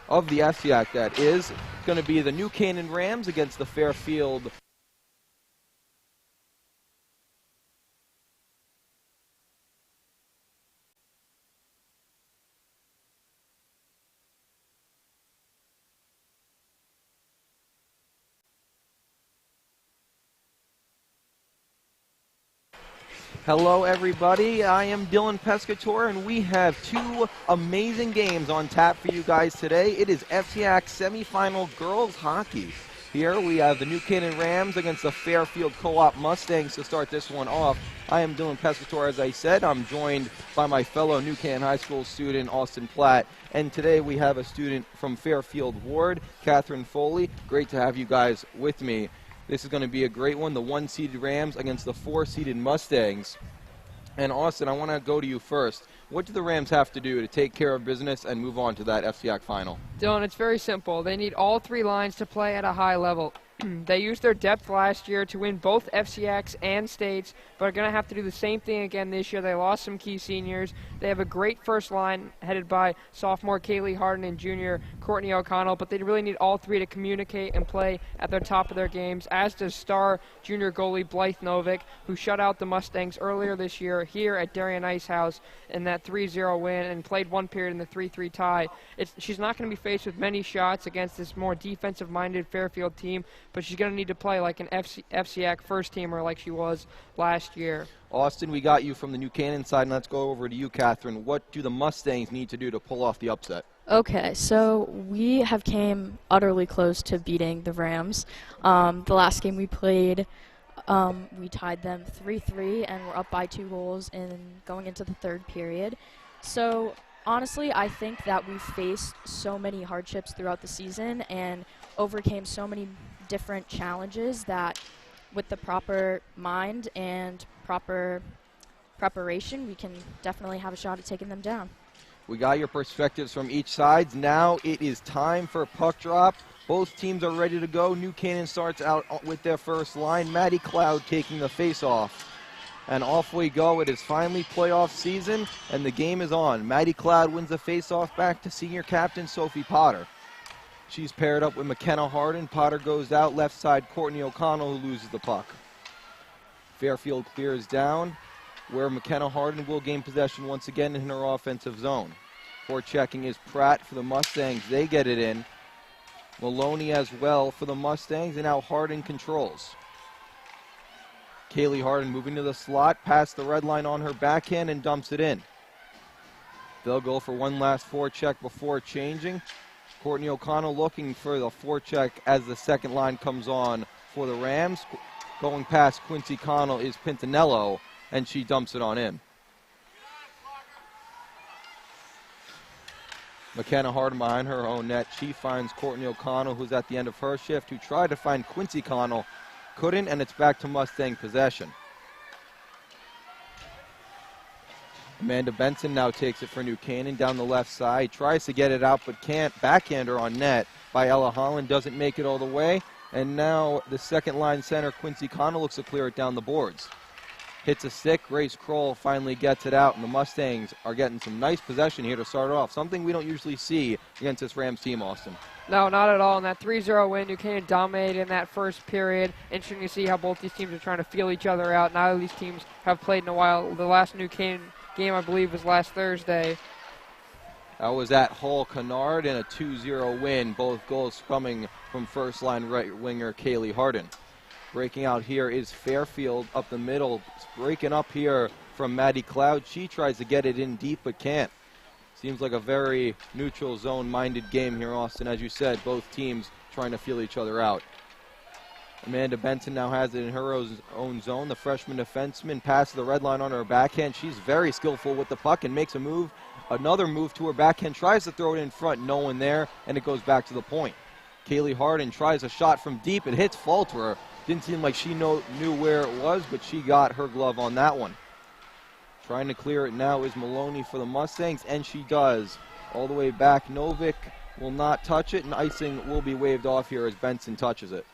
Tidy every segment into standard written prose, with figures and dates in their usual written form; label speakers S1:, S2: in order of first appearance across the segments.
S1: of the FCIAC, that is. It's going to be the New Canaan Rams against the Fairfield Hello everybody, I am Dylan Pescator and we have two amazing games on tap for you guys today. It is FCIAC Semifinal Girls Hockey. Here we have the New Canaan Rams against the Fairfield Co-op Mustangs to start this one off. I am Dylan Pescator, as I said. I'm joined by my fellow New Canaan High School student, Austin Platt. And today we have a student from Fairfield Warde, Catherine Foley. Great to have you guys with me. This is going to be a great one, the 1-seeded Rams against the 4-seeded Mustangs. And Austin, I want to go to you first. What do the Rams have to do to take care of business and move on to that FCIAC final?
S2: Dylan, it's very simple. They need all three lines to play at a high level. They used their depth last year to win both FCIACs and states, but are going to have to do the same thing again this year. They lost some key seniors. They have a great first line headed by sophomore Kaylee Harden and junior Courtney O'Connell, but they really need all three to communicate and play at the top of their games, as does star junior goalie Blythe Novick, who shut out the Mustangs earlier this year here at Darien Ice House in that 3-0 win and played one period in the 3-3 tie. She's not going to be faced with many shots against this more defensive-minded Fairfield team, but she's going to need to play like an FCIAC first-teamer like she was last year.
S1: Austin, we got you from the New Canaan side, and let's go over to you, Catherine. What do the Mustangs need to do to pull off the upset?
S3: Okay, so we have came utterly close to beating the Rams. The last game we played, we tied them 3-3, and we're up by 2 goals going into the third period. So honestly, I think that we faced so many hardships throughout the season and overcame so many different challenges that with the proper mind and proper preparation, we can definitely have a shot at taking them down.
S1: We got your perspectives from each side. Now it is time for puck drop. Both teams are ready to go. New Canaan starts out with their first line. Maddie Cloud taking the face-off. And off we go. It is finally playoff season, and the game is on. Maddie Cloud wins the face-off back to senior captain Sophie Potter. She's paired up with McKenna Harden. Potter goes out. Left side, Courtney O'Connell, who loses the puck. Fairfield clears down, where McKenna Harden will gain possession once again in her offensive zone. Forechecking is Pratt for the Mustangs. They get it in. Maloney as well for the Mustangs, and now Harden controls. Kaylee Harden moving to the slot, past the red line on her backhand and dumps it in. They'll go for one last forecheck before changing. Courtney O'Connell looking for the forecheck as the second line comes on for the Rams. Going past Quincy Connell is Pintanello, and she dumps it on in. McKenna Harden behind her own net. She finds Courtney O'Connell, who's at the end of her shift, who tried to find Quincy Connell. Couldn't, and it's back to Mustang possession. Amanda Benson now takes it for New Canaan down the left side. Tries to get it out, but can't. Backhander on net by Ella Holland. Doesn't make it all the way. And now the second line center, Quincy Connell, looks to clear it down the boards. Hits a stick. Grace Kroll finally gets it out, and the Mustangs are getting some nice possession here to start it off. Something we don't usually see against this Rams team, Austin.
S2: No, not at all. In that 3-0 win, New Canaan dominated in that first period. Interesting to see how both these teams are trying to feel each other out. Neither of these teams have played in a while. The last New Canaan game, I believe, was last Thursday.
S1: That was at Hall Kennard in a 2-0 win. Both goals coming from first-line right winger Kaylee Harden. Breaking out here is Fairfield up the middle. Breaking up here from Maddie Cloud. She tries to get it in deep but can't. Seems like a very neutral zone-minded game here, Austin. As you said, both teams trying to feel each other out. Amanda Benson now has it in her own zone. The freshman defenseman passes the red line on her backhand. She's very skillful with the puck and makes a move. Another move to her backhand. Tries to throw it in front. No one there, and it goes back to the point. Kaylee Harden tries a shot from deep. It hits Falterer. Didn't seem like she knew where it was, but she got her glove on that one. Trying to clear it now is Maloney for the Mustangs, and she does. All the way back, Novick will not touch it, and icing will be waved off here as Benson touches it.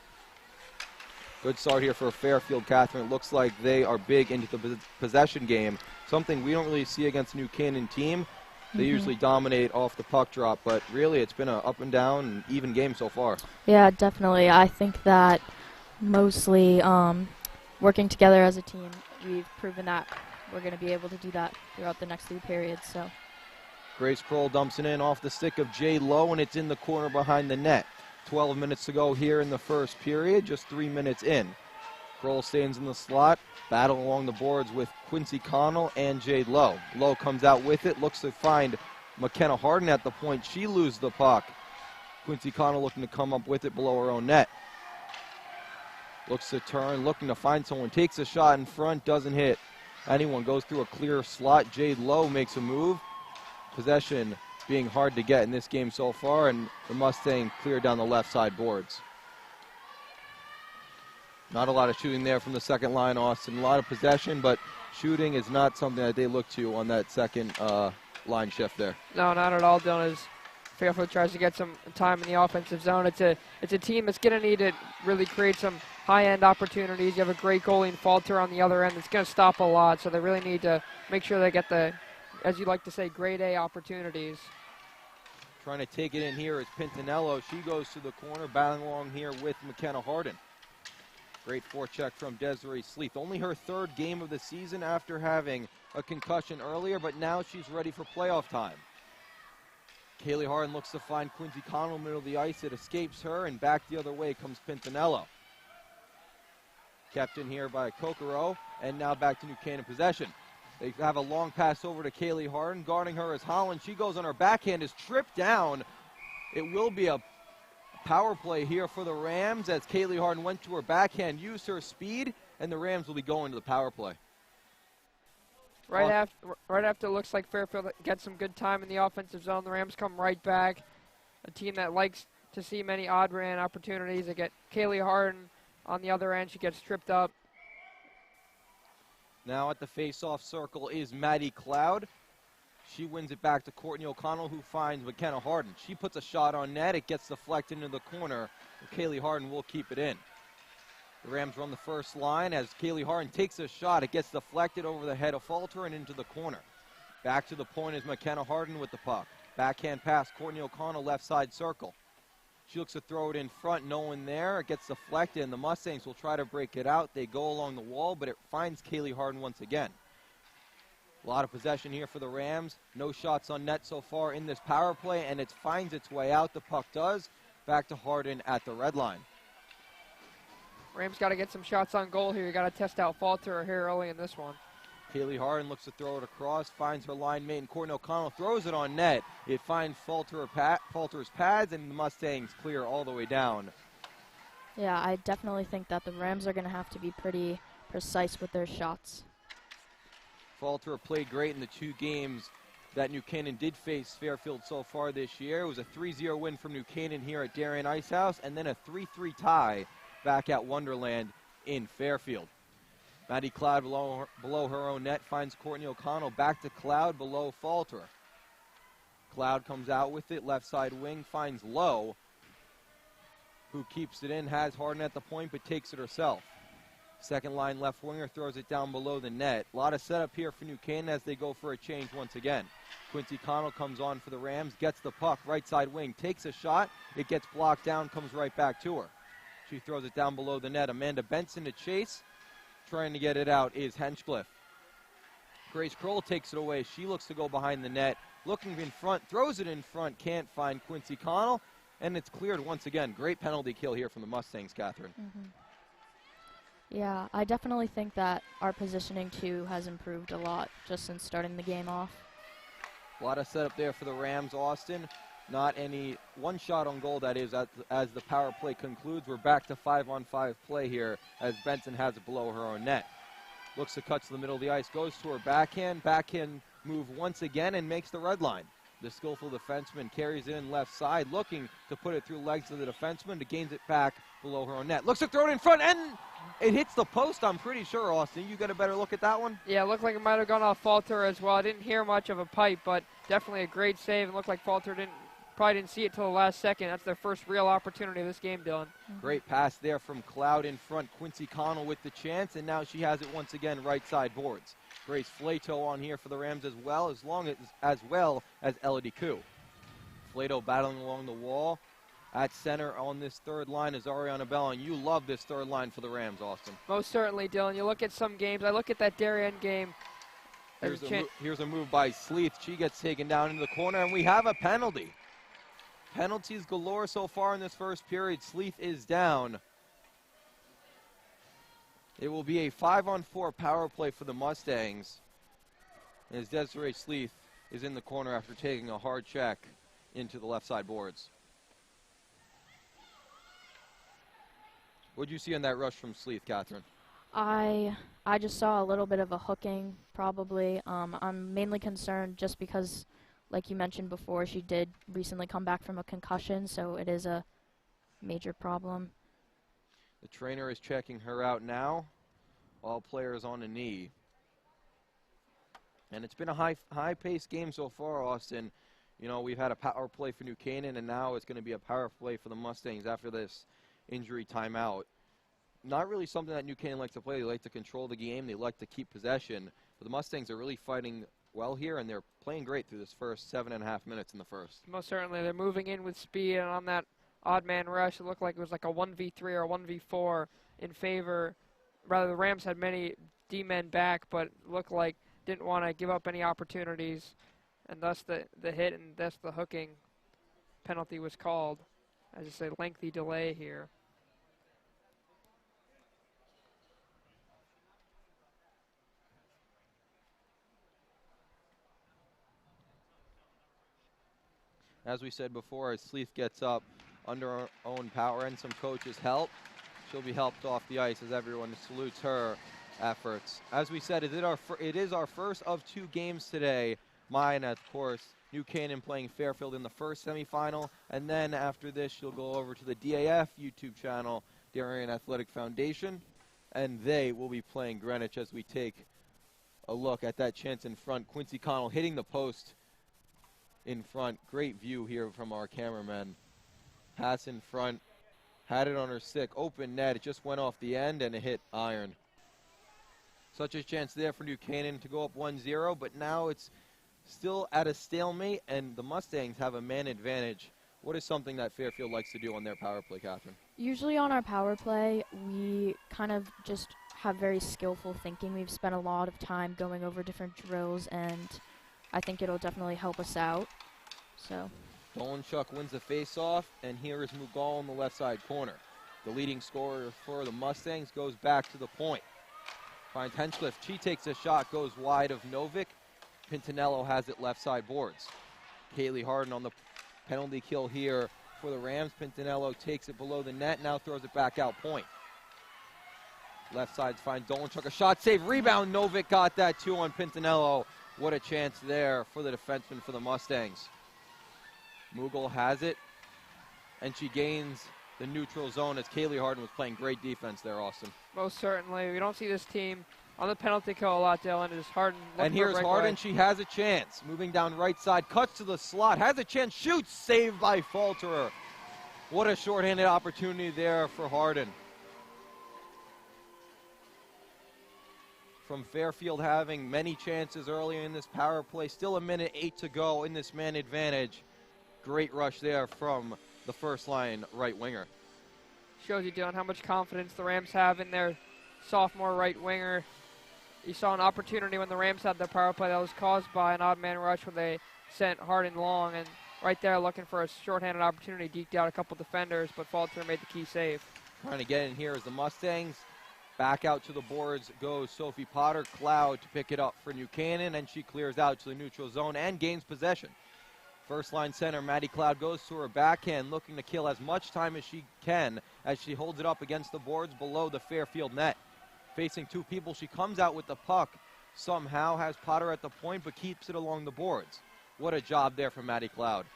S1: Good start here for Fairfield, Catherine. It looks like they are big into the possession game, something we don't really see against the New Canaan team. They usually dominate off the puck drop, but really it's been an up and down and even game so far.
S3: Yeah, definitely. I think that mostly working together as a team, we've proven that we're going to be able to do that throughout the next 3 periods. So,
S1: Grace Kroll dumps it in off the stick of Jay Lowe, and it's in the corner behind the net. 12 minutes to go here in the first period, just 3 minutes in. Kroll stands in the slot, battle along the boards with Quincy Connell and Jay Lowe. Lowe comes out with it, looks to find McKenna Harden at the point. She loses the puck. Quincy Connell looking to come up with it below her own net. Looks to turn, looking to find someone, takes a shot in front, doesn't hit anyone, goes through a clear slot. Jade Lowe makes a move. Possession being hard to get in this game so far, and the Mustang clear down the left side boards. Not a lot of shooting there from the second line, Austin. A lot of possession, but shooting is not something that they look to on that second line shift there.
S2: No, not at all, Dylan. As Fairfield tries to get some time in the offensive zone, it's a team that's going to need to really create some high-end opportunities. You have a great goalie in Falter on the other end that's going to stop a lot, so they really need to make sure they get the, as you like to say, grade A opportunities.
S1: Trying to take it in here is Pintanello. She goes to the corner, battling along here with McKenna Harden. Great forecheck from Desiree Sleeth. Only her 3rd game of the season after having a concussion earlier, but now she's ready for playoff time. Kaylee Harden looks to find Quincy Connell in the middle of the ice. It escapes her, and back the other way comes Pintanello. Kept in here by Kokoro, and now back to New Canaan possession. They have a long pass over to Kaylee Harden. Guarding her is Holland. She goes on her backhand, is tripped down. It will be a power play here for the Rams as Kaylee Harden went to her backhand, used her speed, and the Rams will be going to the power play.
S2: Right after it looks like Fairfield gets some good time in the offensive zone, the Rams come right back. A team that likes to see many odd man opportunities. They get Kaylee Harden on the other end. She gets tripped up.
S1: Now at the face-off circle is Maddie Cloud. She wins it back to Courtney O'Connell, who finds McKenna Harden. She puts a shot on net. It gets deflected into the corner. Kaylee Harden will keep it in. The Rams run the first line as Kaylee Harden takes a shot. It gets deflected over the head of Falter and into the corner. Back to the point is McKenna Harden with the puck. Backhand pass, Courtney O'Connell, left side circle. She looks to throw it in front, no one there. It gets deflected, and the Mustangs will try to break it out. They go along the wall, but it finds Kaylee Harden once again. A lot of possession here for the Rams. No shots on net so far in this power play, and it finds its way out. The puck does. Back to Harden at the red line.
S2: Rams got to get some shots on goal here. You got to test out Falter here early in this one.
S1: Kaylee Harden looks to throw it across, finds her line mate, and Courtney O'Connell throws it on net. It finds Falter's pads, and the Mustangs clear all the way down.
S3: Yeah, I definitely think that the Rams are going to have to be pretty precise with their shots.
S1: Falter played great in the 2 games that New Canaan did face Fairfield so far this year. It was a 3-0 win from New Canaan here at Darien Ice House, and then a 3-3 tie back at Wonderland in Fairfield. Maddie Cloud below her own net finds Courtney O'Connell. Back to Cloud below Falter. Cloud comes out with it, left side wing, finds Lowe, who keeps it in, has Harden at the point, but takes it herself. Second line left winger throws it down below the net. A lot of setup here for New Canaan as they go for a change once again. Quincy Connell comes on for the Rams, gets the puck, right side wing, takes a shot. It gets blocked down, comes right back to her. She throws it down below the net. Amanda Benson to chase. Trying to get it out is Henchcliffe. Grace Kroll takes it away. She looks to go behind the net. Looking in front, throws it in front, can't find Quincy Connell, and it's cleared once again. Great penalty kill here from the Mustangs, Catherine.
S3: Yeah, I definitely think that our positioning, too, has improved a lot just since starting the game off.
S1: A lot of setup there for the Rams, Austin. Not any one shot on goal, that is, as the power play concludes. We're back to 5-on-5 play here as Benson has it below her own net. Looks to cut to the middle of the ice, goes to her backhand move once again and makes the red line. The skillful defenseman carries it in left side, looking to put it through legs of the defenseman to gains it back below her own net. Looks to throw it in front, and it hits the post, I'm pretty sure, Austin. You got a better look at that one?
S2: Yeah, it looked like it might have gone off Falter as well. I didn't hear much of a pipe, but definitely a great save. It looked like Falter probably didn't see it till the last second. That's their first real opportunity of this game, Dylan.
S1: Great pass there from Cloud in front. Quincy Connell with the chance, and now she has it once again right side boards. Grace Flato on here for the Rams as well as Elodie Koo. Flato battling along the wall. At center on this third line is Ariana Bell, and you love this third line for the Rams, Austin.
S2: Most certainly, Dylan. You look at some games. I look at that Darien game.
S1: Here's a move by Sleeth. She gets taken down into the corner, and we have a penalty. Penalties galore so far in this first period. Sleeth is down. It will be a 5-on-4 power play for the Mustangs, as Desiree Sleeth is in the corner after taking a hard check into the left side boards. What did you see on that rush from Sleeth, Catherine?
S3: I just saw a little bit of a hooking, probably. I'm mainly concerned just because, like you mentioned before, she did recently come back from a concussion, so it is a major problem.
S1: The trainer is checking her out now. All players on a knee. And it's been a high-paced game so far, Austin. You know, we've had a power play for New Canaan, and now it's going to be a power play for the Mustangs after this injury timeout. Not really something that New Canaan likes to play. They like to control the game. They like to keep possession. But the Mustangs are really fighting well here, and they're playing great through this first 7.5 minutes in the first.
S2: Most certainly. They're moving in with speed, and on that odd man rush, it looked like it was like a 1v3 or a 1v4 in favor. Rather, the Rams had many D-men back, but looked like didn't want to give up any opportunities, and thus the hit and thus the hooking penalty was called. As I say, lengthy delay here.
S1: As we said before, as Sleeth gets up under her own power and some coaches' help, she'll be helped off the ice as everyone salutes her efforts. As we said, it is our first of 2 games today. Mine, of course, New Canaan playing Fairfield in the first semifinal, and then after this, she'll go over to the DAF YouTube channel, Darien Athletic Foundation, and they will be playing Greenwich as we take a look at that chance in front. Quincy Connell hitting the post in front. Great view here from our cameraman. Pass in front, had it on her stick, open net, it just went off the end and it hit iron. Such a chance there for New Canaan to go up 1-0, but now it's still at a stalemate, and the Mustangs have a man advantage. What is something that Fairfield likes to do on their power play, Catherine?
S3: Usually on our power play, we kind of just have very skillful thinking. We've spent a lot of time going over different drills, and I think it'll definitely help us out. So
S1: Dolanchuk wins the face-off, and here is Mughal in the left side corner. The leading scorer for the Mustangs goes back to the point. Finds Henchcliffe. She takes a shot, goes wide of Novick. Pintanello has it left side boards. Kaylee Harden on the penalty kill here for the Rams. Pintanello takes it below the net, now throws it back out point. Left side finds Dolanchuk, a shot save, rebound. Novick got that too on Pintanello. What a chance there for the defenseman for the Mustangs. Mughal has it, and she gains the neutral zone as Kaylee Harden was playing great defense there, Austin.
S2: Most certainly. We don't see this team on the penalty kill a lot, Dylan. It is Harden.
S1: And here's Harden. She has a chance. Moving down right side, cuts to the slot, has a chance, shoots, saved by Falterer. What a shorthanded opportunity there for Harden. From Fairfield having many chances earlier in this power play. Still 1:08 to go in this man advantage. Great rush there from the first line right winger.
S2: Shows you, Dylan, how much confidence the Rams have in their sophomore right winger. You saw an opportunity when the Rams had their power play that was caused by an odd man rush where they sent Harden long, and right there looking for a shorthanded opportunity, deked out a couple defenders, but Falter made the key save.
S1: Trying to get in here is the Mustangs. Back out to the boards goes Sophie Potter. Cloud to pick it up for New Canaan, and she clears out to the neutral zone and gains possession. First line center, Maddie Cloud, goes to her backhand, looking to kill as much time as she can as she holds it up against the boards below the Fairfield net. Facing 2 people, she comes out with the puck, somehow has Potter at the point, but keeps it along the boards. What a job there from Maddie Cloud.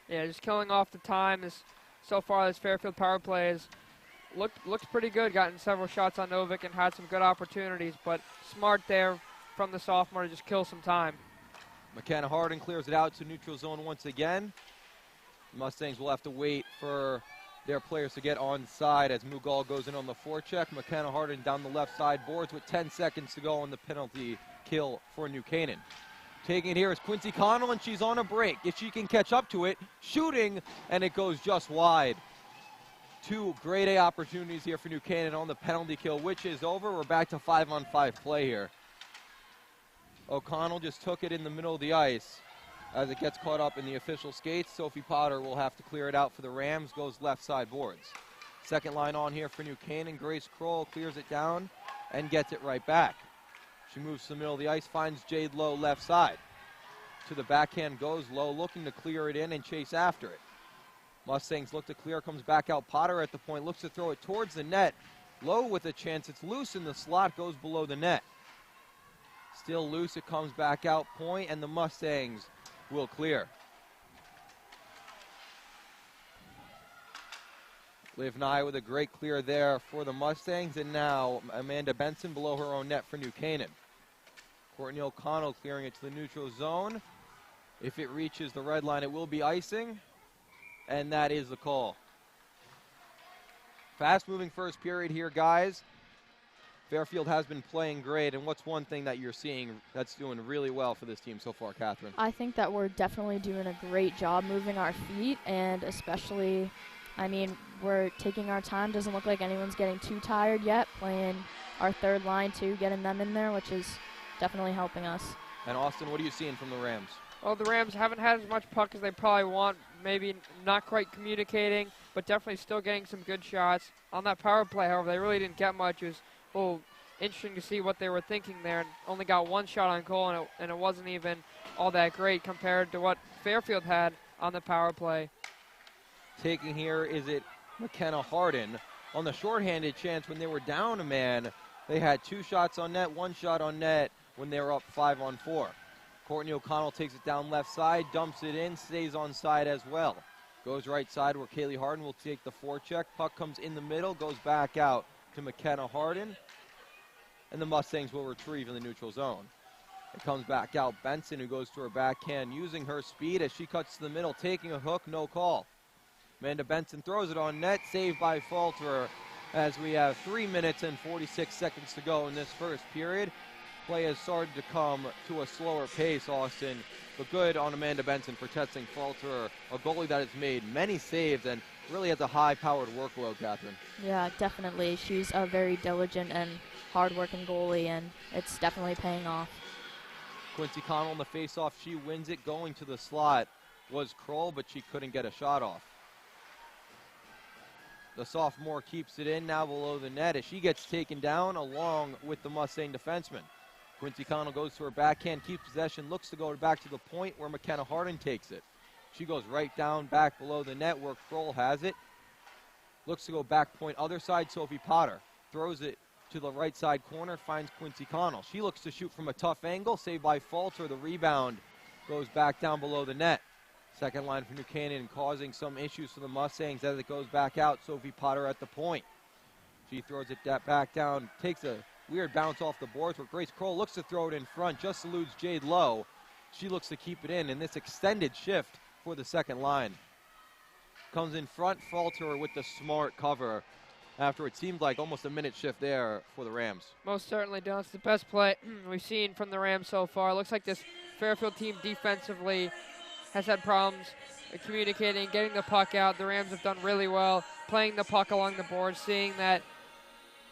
S2: Yeah, just killing off the time. So far, this Fairfield power play has looked pretty good, gotten several shots on Novick and had some good opportunities, but smart there from the sophomore to just kill some time.
S1: McKenna Harden clears it out to neutral zone once again. Mustangs will have to wait for their players to get onside as Mughal goes in on the forecheck. McKenna Harden down the left side boards with 10 seconds to go on the penalty kill for New Canaan. Taking it here is Quincy Connell, and she's on a break. If she can catch up to it, shooting, and it goes just wide. 2 grade A opportunities here for New Canaan on the penalty kill, which is over. We're back to 5-on-5 play here. O'Connell just took it in the middle of the ice. As it gets caught up in the official skates, Sophie Potter will have to clear it out for the Rams, goes left side boards. Second line on here for New Canaan. Grace Kroll clears it down and gets it right back. She moves to the middle of the ice, finds Jade Lowe left side. To the backhand goes Lowe, looking to clear it in and chase after it. Mustangs look to clear, comes back out. Potter at the point, looks to throw it towards the net. Lowe with a chance, it's loose in the slot, goes below the net. Still loose, it comes back out point, and the Mustangs will clear. Liv Nye with a great clear there for the Mustangs, and now Amanda Benson below her own net for New Canaan. Courtney O'Connell clearing it to the neutral zone. If it reaches the red line, it will be icing, and that is the call. Fast-moving first period here, guys. Fairfield has been playing great, and what's one thing that you're seeing that's doing really well for this team so far, Catherine?
S3: I think that we're definitely doing a great job moving our feet, and especially, I mean, we're taking our time. Doesn't look like anyone's getting too tired yet, playing our third line too, getting them in there, which is definitely helping us.
S1: And Austin, what are you seeing from the Rams?
S2: Well, the Rams haven't had as much puck as they probably want, maybe not quite communicating, but definitely still getting some good shots. On that power play, however, they really didn't get much. It was interesting to see what they were thinking there, and only got 1 shot on goal, and it wasn't even all that great compared to what Fairfield had on the power play.
S1: Taking here is it McKenna Harden. On the shorthanded chance when they were down a man, they had 2 shots on net, 1 shot on net when they were up 5-on-4. Courtney O'Connell takes it down left side, dumps it in, stays on side as well. Goes right side where Kaylee Harden will take the forecheck. Puck comes in the middle, goes back out to McKenna Harden, and the Mustangs will retrieve in the neutral zone. It comes back out. Benson, who goes to her backhand, using her speed as she cuts to the middle, taking a hook, no call. Amanda Benson throws it on net, saved by Falterer, as we have 3 minutes and 46 seconds to go in this first period. Play has started to come to a slower pace, Austin, but good on Amanda Benson for testing Falterer, a goalie that has made many saves and really has a high-powered workload, Catherine.
S3: Yeah, definitely. She's a very diligent and hard-working goalie, and it's definitely paying off.
S1: Quincy Connell on the face-off, she wins it. Going to the slot was Kroll, but she couldn't get a shot off. The sophomore keeps it in now below the net as she gets taken down along with the Mustang defenseman. Quincy Connell goes to her backhand, keeps possession, looks to go back to the point where McKenna Harden takes it. She goes right down back below the net where Kroll has it. Looks to go back point other side. Sophie Potter throws it to the right side corner, finds Quincy Connell. She looks to shoot from a tough angle, saved by Falter. The rebound goes back down below the net. Second line for New Canaan causing some issues for the Mustangs as it goes back out. Sophie Potter at the point. She throws it back down, takes a weird bounce off the boards where Grace Kroll looks to throw it in front, just eludes Jade Lowe. She looks to keep it in this extended shift for the second line. Comes in front, Falter with the smart cover after it seemed like almost a minute shift there for the Rams.
S2: Most certainly, Dylan. It's the best play we've seen from the Rams so far. Looks like this Fairfield team defensively has had problems communicating, getting the puck out. The Rams have done really well playing the puck along the board, seeing that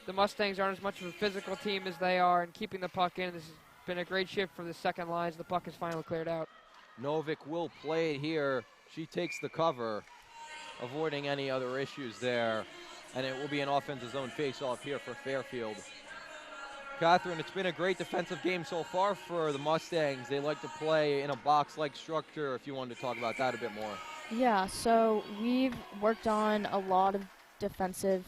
S2: the Mustangs aren't as much of a physical team as they are, and keeping the puck in. This has been a great shift for the second line as the puck is finally cleared out.
S1: Novik will play it here. She takes the cover, avoiding any other issues there, and it will be an offensive zone face-off here for Fairfield. Catherine, it's been a great defensive game so far for the Mustangs. They like to play in a box-like structure, if you wanted to talk about that a bit more.
S3: Yeah, so we've worked on a lot of defensive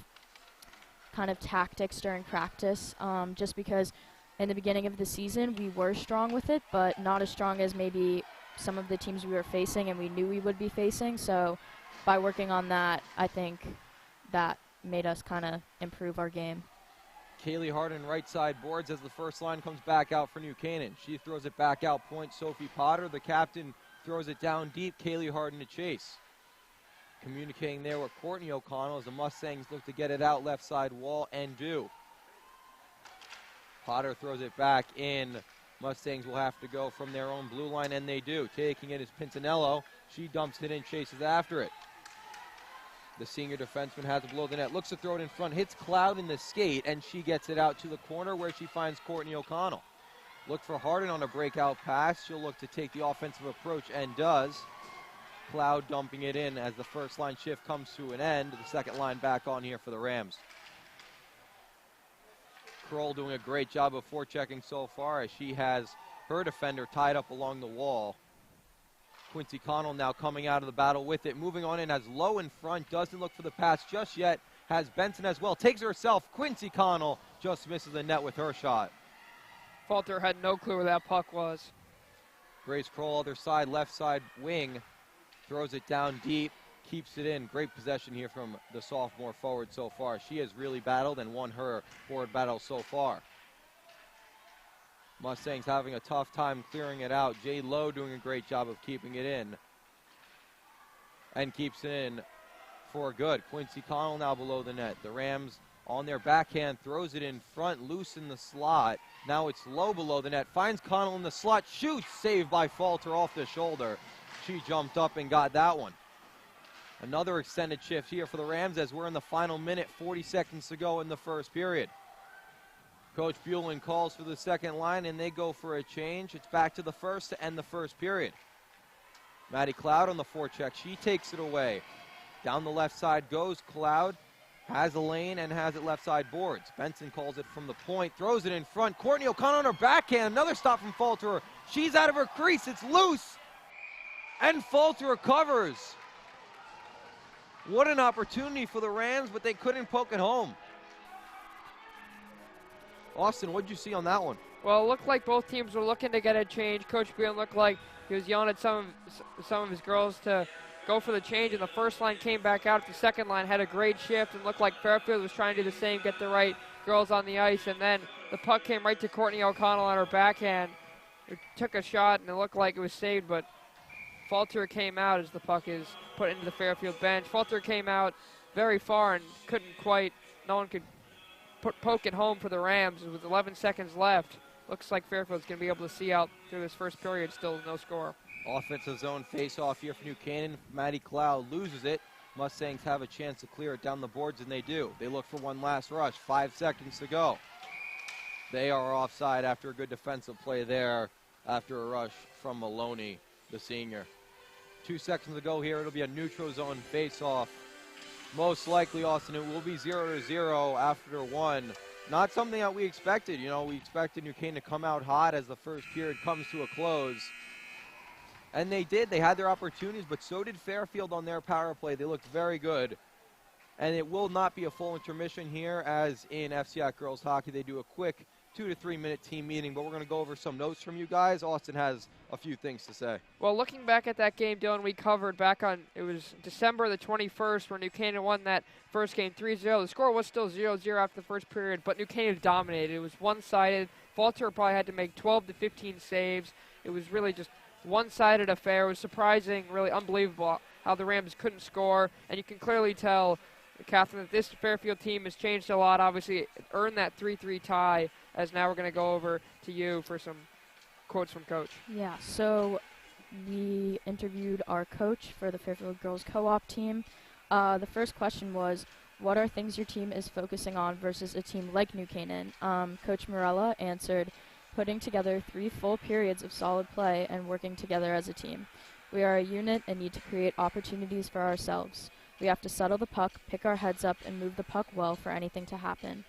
S3: kind of tactics during practice, just because in the beginning of the season we were strong with it, but not as strong as maybe some of the teams we were facing and we knew we would be facing. So by working on that, I think that made us kind of improve our game.
S1: Kaylee Harden right side boards as the first line comes back out for New Canaan. She throws it back out point. Sophie Potter, the captain, throws it down deep. Kaylee Harden to chase. Communicating there with Courtney O'Connell as the Mustangs look to get it out left side wall and do. Potter throws it back in Mustangs will have to go from their own blue line, and they do. Taking it is Pintanello. She dumps it in, chases after it. The senior defenseman has it below the net, looks to throw it in front, hits Cloud in the skate, and she gets it out to the corner where she finds Courtney O'Connell. Look for Harden on a breakout pass. She'll look to take the offensive approach and does. Cloud dumping it in as the first line shift comes to an end. The second line back on here for the Rams. Kroll doing a great job of forechecking so far as she has her defender tied up along the wall. Quincy Connell now coming out of the battle with it. Moving on in as Low in front. Doesn't look for the pass just yet. Has Benson as well. Takes it herself. Quincy Connell just misses the net with her shot.
S2: Falter had no clue where that puck was.
S1: Grace Kroll, other side, left side wing. Throws it down deep. Keeps it in. Great possession here from the sophomore forward so far. She has really battled and won her forward battle so far. Mustangs having a tough time clearing it out. Jay Lowe doing a great job of keeping it in. And keeps it in for good. Quincy Connell now below the net. The Rams on their backhand throws it in front, loose in the slot. Now it's Lowe below the net. Finds Connell in the slot. Shoots. Saved by Falter off the shoulder. She jumped up and got that one. Another extended shift here for the Rams as we're in the final minute, 40 seconds to go in the first period. Coach Buellin calls for the second line, and they go for a change. It's back to the first to end the first period. Maddie Cloud on the forecheck. She takes it away. Down the left side goes Cloud. Has a lane and has it left side boards. Benson calls it from the point, throws it in front. Courtney O'Connell on her backhand. Another stop from Falter. She's out of her crease. It's loose. And Falter recovers. What an opportunity for the Rams, but they couldn't poke it home. Austin, what did you see on that one?
S2: Well, it looked like both teams were looking to get a change. Coach Green looked like he was yelling at some of his girls to go for the change, and the first line came back out. The second line had a great shift and looked like Fairfield was trying to do the same, get the right girls on the ice, and then the puck came right to Courtney O'Connell on her backhand. It took a shot, and it looked like it was saved, but Falter came out as the puck is put into the Fairfield bench. Falter came out very far and couldn't quite, no one could poke it home for the Rams with 11 seconds left. Looks like Fairfield's going to be able to see out through this first period, still no score.
S1: Offensive zone face-off here for New Canaan. Maddie Cloud loses it. Mustangs have a chance to clear it down the boards, and they do. They look for one last rush. 5 seconds to go. They are offside after a good defensive play there after a rush from Maloney, the senior. 2 seconds to go here. It'll be a neutral zone face-off. Most likely, Austin, it will be 0-0 after one. Not something that we expected. You know, we expected New Canaan to come out hot as the first period comes to a close. And they did. They had their opportunities, but so did Fairfield on their power play. They looked very good. And it will not be a full intermission here, as in FCIAC girls hockey. They do a quick 2 to 3 minute team meeting, but we're going to go over some notes from you guys. Austin has a few things to say.
S2: Well, looking back at that game, Dylan, we covered back on, it was December the 21st where New Canaan won that first game 3-0. The score was still 0-0 after the first period, but New Canaan dominated. It was one-sided. Falter probably had to make 12 to 15 saves. It was really just one-sided affair. It was surprising, really unbelievable how the Rams couldn't score, and you can clearly tell, Catherine, that this Fairfield team has changed a lot. Obviously, it earned that 3-3 tie, as now we're going to go over to you for some quotes from Coach.
S3: Yeah, so we interviewed our coach for the Fairfield Girls Co-op team. The first question was, what are things your team is focusing on versus a team like New Canaan? Coach Morella answered, putting together 3 full periods of solid play and working together as a team. We are a unit and need to create opportunities for ourselves. We have to settle the puck, pick our heads up, and move the puck well for anything to happen.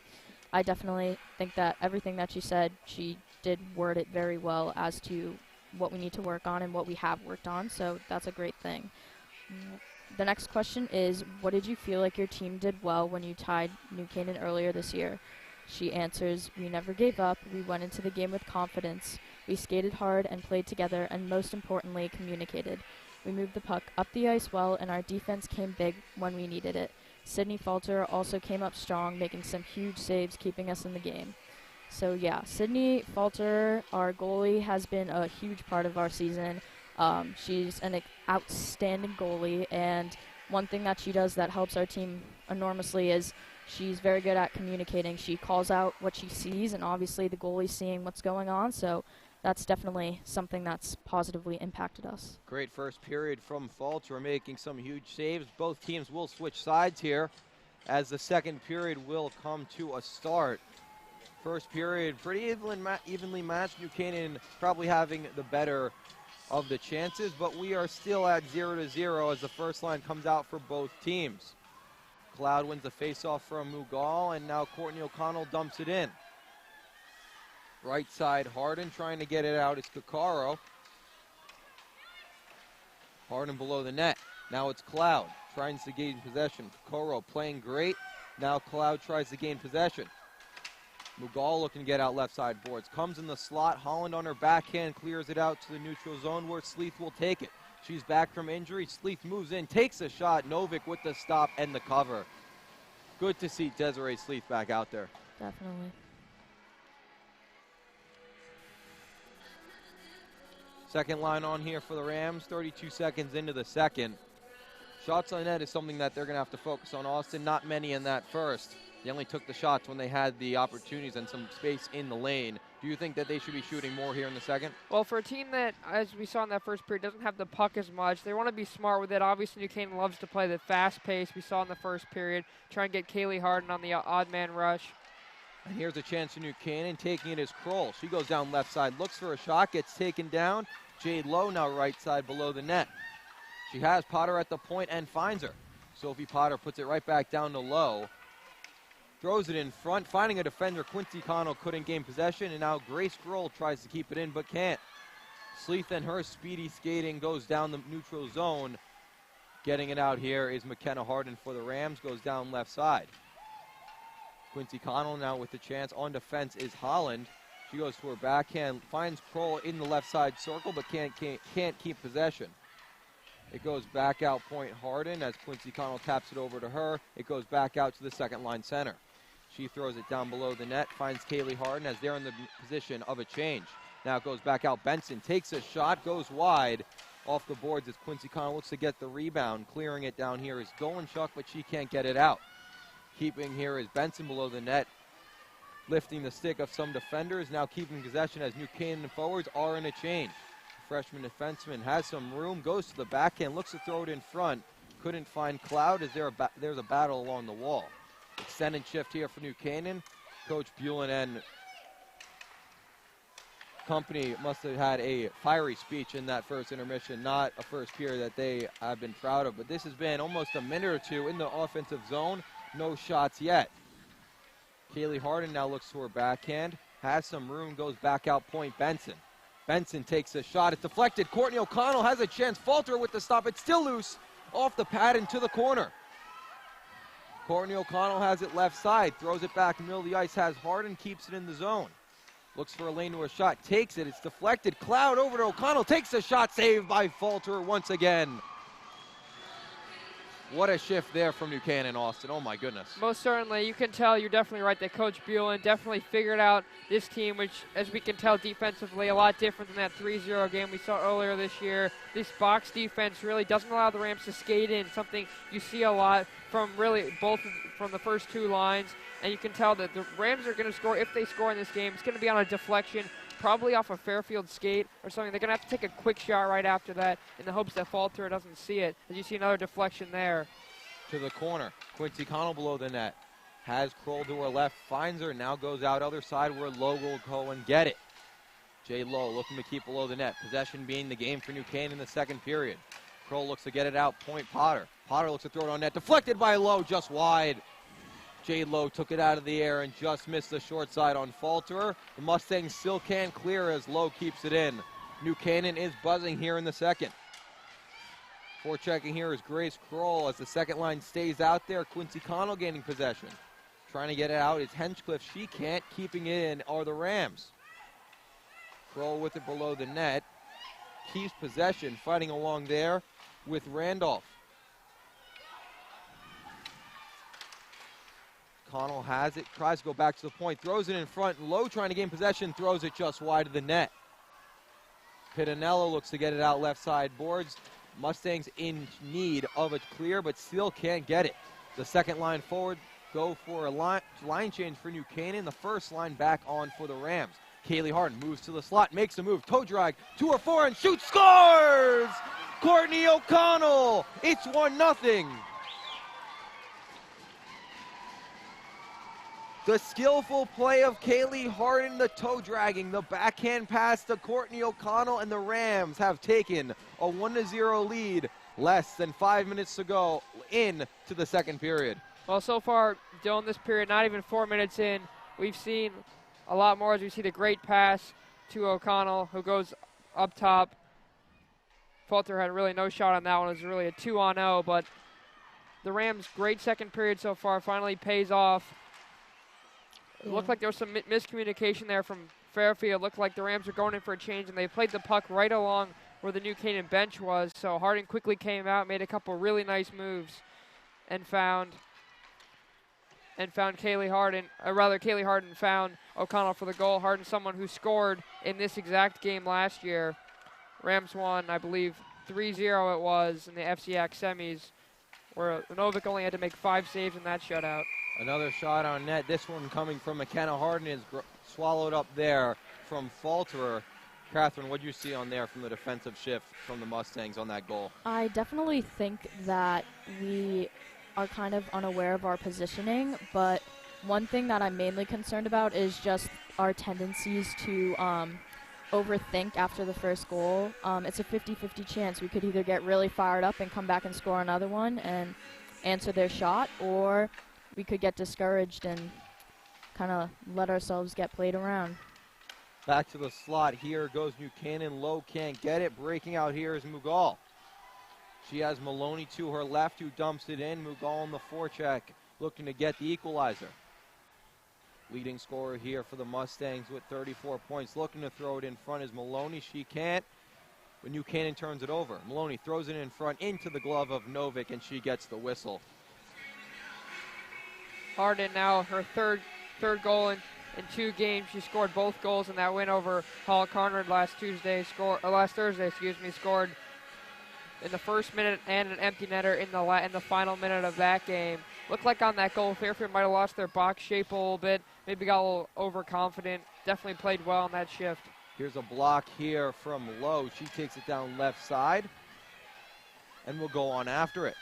S3: I definitely think that everything that she said, she did word it very well as to what we need to work on and what we have worked on, so that's a great thing. The next question is, what did you feel like your team did well when you tied New Canaan earlier this year? She answers, we never gave up, we went into the game with confidence, we skated hard and played together, and most importantly, communicated. We moved the puck up the ice well, and our defense came big when we needed it. Sydney Falter also came up strong, making some huge saves, keeping us in the game. So yeah, Sydney Falter, our goalie, has been a huge part of our season. She's an outstanding goalie, and one thing that she does that helps our team enormously is she's very good at communicating. She calls out what she sees, and obviously the goalie's seeing what's going on, so that's definitely something that's positively impacted us.
S1: Great first period from Falter, making some huge saves. Both teams will switch sides here as the second period will come to a start. First period, pretty evenly matched. New Canaan probably having the better of the chances, but we are still at 0-0 as the first line comes out for both teams. Cloud wins the faceoff from Mughal, and now Courtney O'Connell dumps it in. Right side, Hardin trying to get it out is Kakaro. Hardin below the net. Now it's Cloud trying to gain possession. Kakaro playing great. Now Cloud tries to gain possession. Mughal looking to get out left side boards. Comes in the slot. Holland on her backhand clears it out to the neutral zone where Sleeth will take it. She's back from injury. Sleeth moves in, takes a shot. Novick with the stop and the cover. Good to see Desiree Sleeth back out there.
S3: Definitely.
S1: Second line on here for the Rams, 32 seconds into the second. Shots on net is something that they're going to have to focus on. Austin, not many in that first. They only took the shots when they had the opportunities and some space in the lane. Do you think that they should be shooting more here in the second?
S2: Well, for a team that, as we saw in that first period, doesn't have the puck as much, they want to be smart with it. Obviously, New Canaan loves to play the fast pace we saw in the first period. Try and get Kaylee Harden on the odd man rush.
S1: And here's a chance for New Canaan. Taking it is Kroll. She goes down left side, looks for a shot, gets taken down. Jade Lowe now right side below the net. She has Potter at the point and finds her. Sophie Potter puts it right back down to Lowe. Throws it in front, finding a defender. Quincy Connell couldn't gain possession, and now Grace Grohl tries to keep it in but can't. Sleeth and her speedy skating goes down the neutral zone. Getting it out here is McKenna Harden for the Rams, goes down left side. Quincy Connell now with the chance. On defense is Holland. She goes to her backhand, finds Kroll in the left side circle, but can't keep possession. It goes back out point Harden as Quincy Connell taps it over to her. It goes back out to the second line center. She throws it down below the net, finds Kaylee Harden as they're in the position of a change. Now it goes back out. Benson takes a shot, goes wide off the boards as Quincy Connell looks to get the rebound. Clearing it down here is Dolanchuk, but she can't get it out. Keeping here is Benson below the net, lifting the stick of some defenders. Now keeping possession as New Canaan forwards are in a change. Freshman defenseman has some room, goes to the backhand, looks to throw it in front. Couldn't find Cloud as there's a battle along the wall. Extended shift here for New Canaan. Coach Buellin and company must have had a fiery speech in that first intermission. Not a first period that they have been proud of, but this has been almost a minute or two in the offensive zone. No shots yet. Kaylee Harden now looks to her backhand, has some room, goes back out point Benson. Benson takes a shot, it's deflected. Courtney O'Connell has a chance. Falter with the stop, it's still loose. Off the pad into the corner. Courtney O'Connell has it left side, throws it back in the middle of the ice, has Harden, keeps it in the zone. Looks for a lane to a shot, takes it, it's deflected. Cloud over to O'Connell, takes a shot, saved by Falter once again. What a shift there from New Canaan, Austin. Oh, my goodness.
S2: Most certainly. You can tell, you're definitely right, that Coach Buellin definitely figured out this team, which, as we can tell defensively, a lot different than that 3-0 game we saw earlier this year. This box defense really doesn't allow the Rams to skate in, something you see a lot from really from the first two lines. And you can tell that the Rams are going to score. If they score in this game, it's going to be on a deflection, probably off a Fairfield skate or something. They're going to have to take a quick shot right after that in the hopes that Falter doesn't see it. As you see another deflection there.
S1: To the corner. Quincy Connell below the net. Has Kroll to her left, finds her, now goes out other side where Lowe will go and get it. Jay Lowe looking to keep below the net. Possession being the game for New Canaan in the second period. Kroll looks to get it out, point Potter. Potter looks to throw it on net, deflected by Lowe, just wide. Jay Lowe took it out of the air and just missed the short side on Falterer. The Mustangs still can't clear as Lowe keeps it in. New Canaan is buzzing here in the second. Forechecking here is Grace Kroll as the second line stays out there. Quincy Connell gaining possession. Trying to get it out is Henchcliffe. She can't. Keeping it in are the Rams. Kroll with it below the net. Keeps possession, fighting along there with Randolph. Connell has it, tries to go back to the point, throws it in front. Lowe trying to gain possession, throws it just wide of the net. Pitanello looks to get it out left side boards. Mustangs in need of a clear, but still can't get it. The second line forward go for a line change for New Canaan. The first line back on for the Rams. Kaylee Harden moves to the slot, makes a move, toe drag to her forehand, shoots, scores! Courtney O'Connell, it's 1-0. The skillful play of Kaylee Harden, the toe dragging, the backhand pass to Courtney O'Connell, and the Rams have taken a 1-0 lead less than 5 minutes to go into the second period.
S2: Well, so far, Dylan, this period, not even 4 minutes in, we've seen a lot more as we see the great pass to O'Connell, who goes up top. Falter had really no shot on that one. It was really a 2-on-0, but the Rams' great second period so far finally pays off. It looked like there was some miscommunication there from Fairfield. It looked like the Rams were going in for a change, and they played the puck right along where the new Canaan bench was. So Harding quickly came out, made a couple really nice moves, and found Kaylee Harden. Kaylee Harden found O'Connell for the goal. Harden, someone who scored in this exact game last year. Rams won, I believe, 3-0 it was in the FCIAC semis, where Novik only had to make 5 saves in that shutout.
S1: Another shot on net. This one coming from McKenna Harden is swallowed up there from Falterer. Catherine, what do you see on there from the defensive shift from the Mustangs on that goal?
S3: I definitely think that we are kind of unaware of our positioning, but one thing that I'm mainly concerned about is just our tendencies to overthink after the first goal. It's a 50-50 chance. We could either get really fired up and come back and score another one and answer their shot, or we could get discouraged and kind of let ourselves get played around.
S1: Back to the slot. Here goes New Canaan. Low can't get it. Breaking out here is Mughal. She has Maloney to her left, who dumps it in. Mughal on the forecheck, looking to get the equalizer. Leading scorer here for the Mustangs with 34 points. Looking to throw it in front is Maloney. She can't, but New Canaan turns it over. Maloney throws it in front into the glove of Novik, and she gets the whistle.
S2: Harden now her third goal in 2 games. She scored both goals in that win over Hall Conrad last Thursday. Scored in the first minute and an empty netter in the final minute of that game. Looked like on that goal, Fairfield might have lost their box shape a little bit. Maybe got a little overconfident. Definitely played well on that shift.
S1: Here's a block here from Lowe. She takes it down left side, and will go on after it.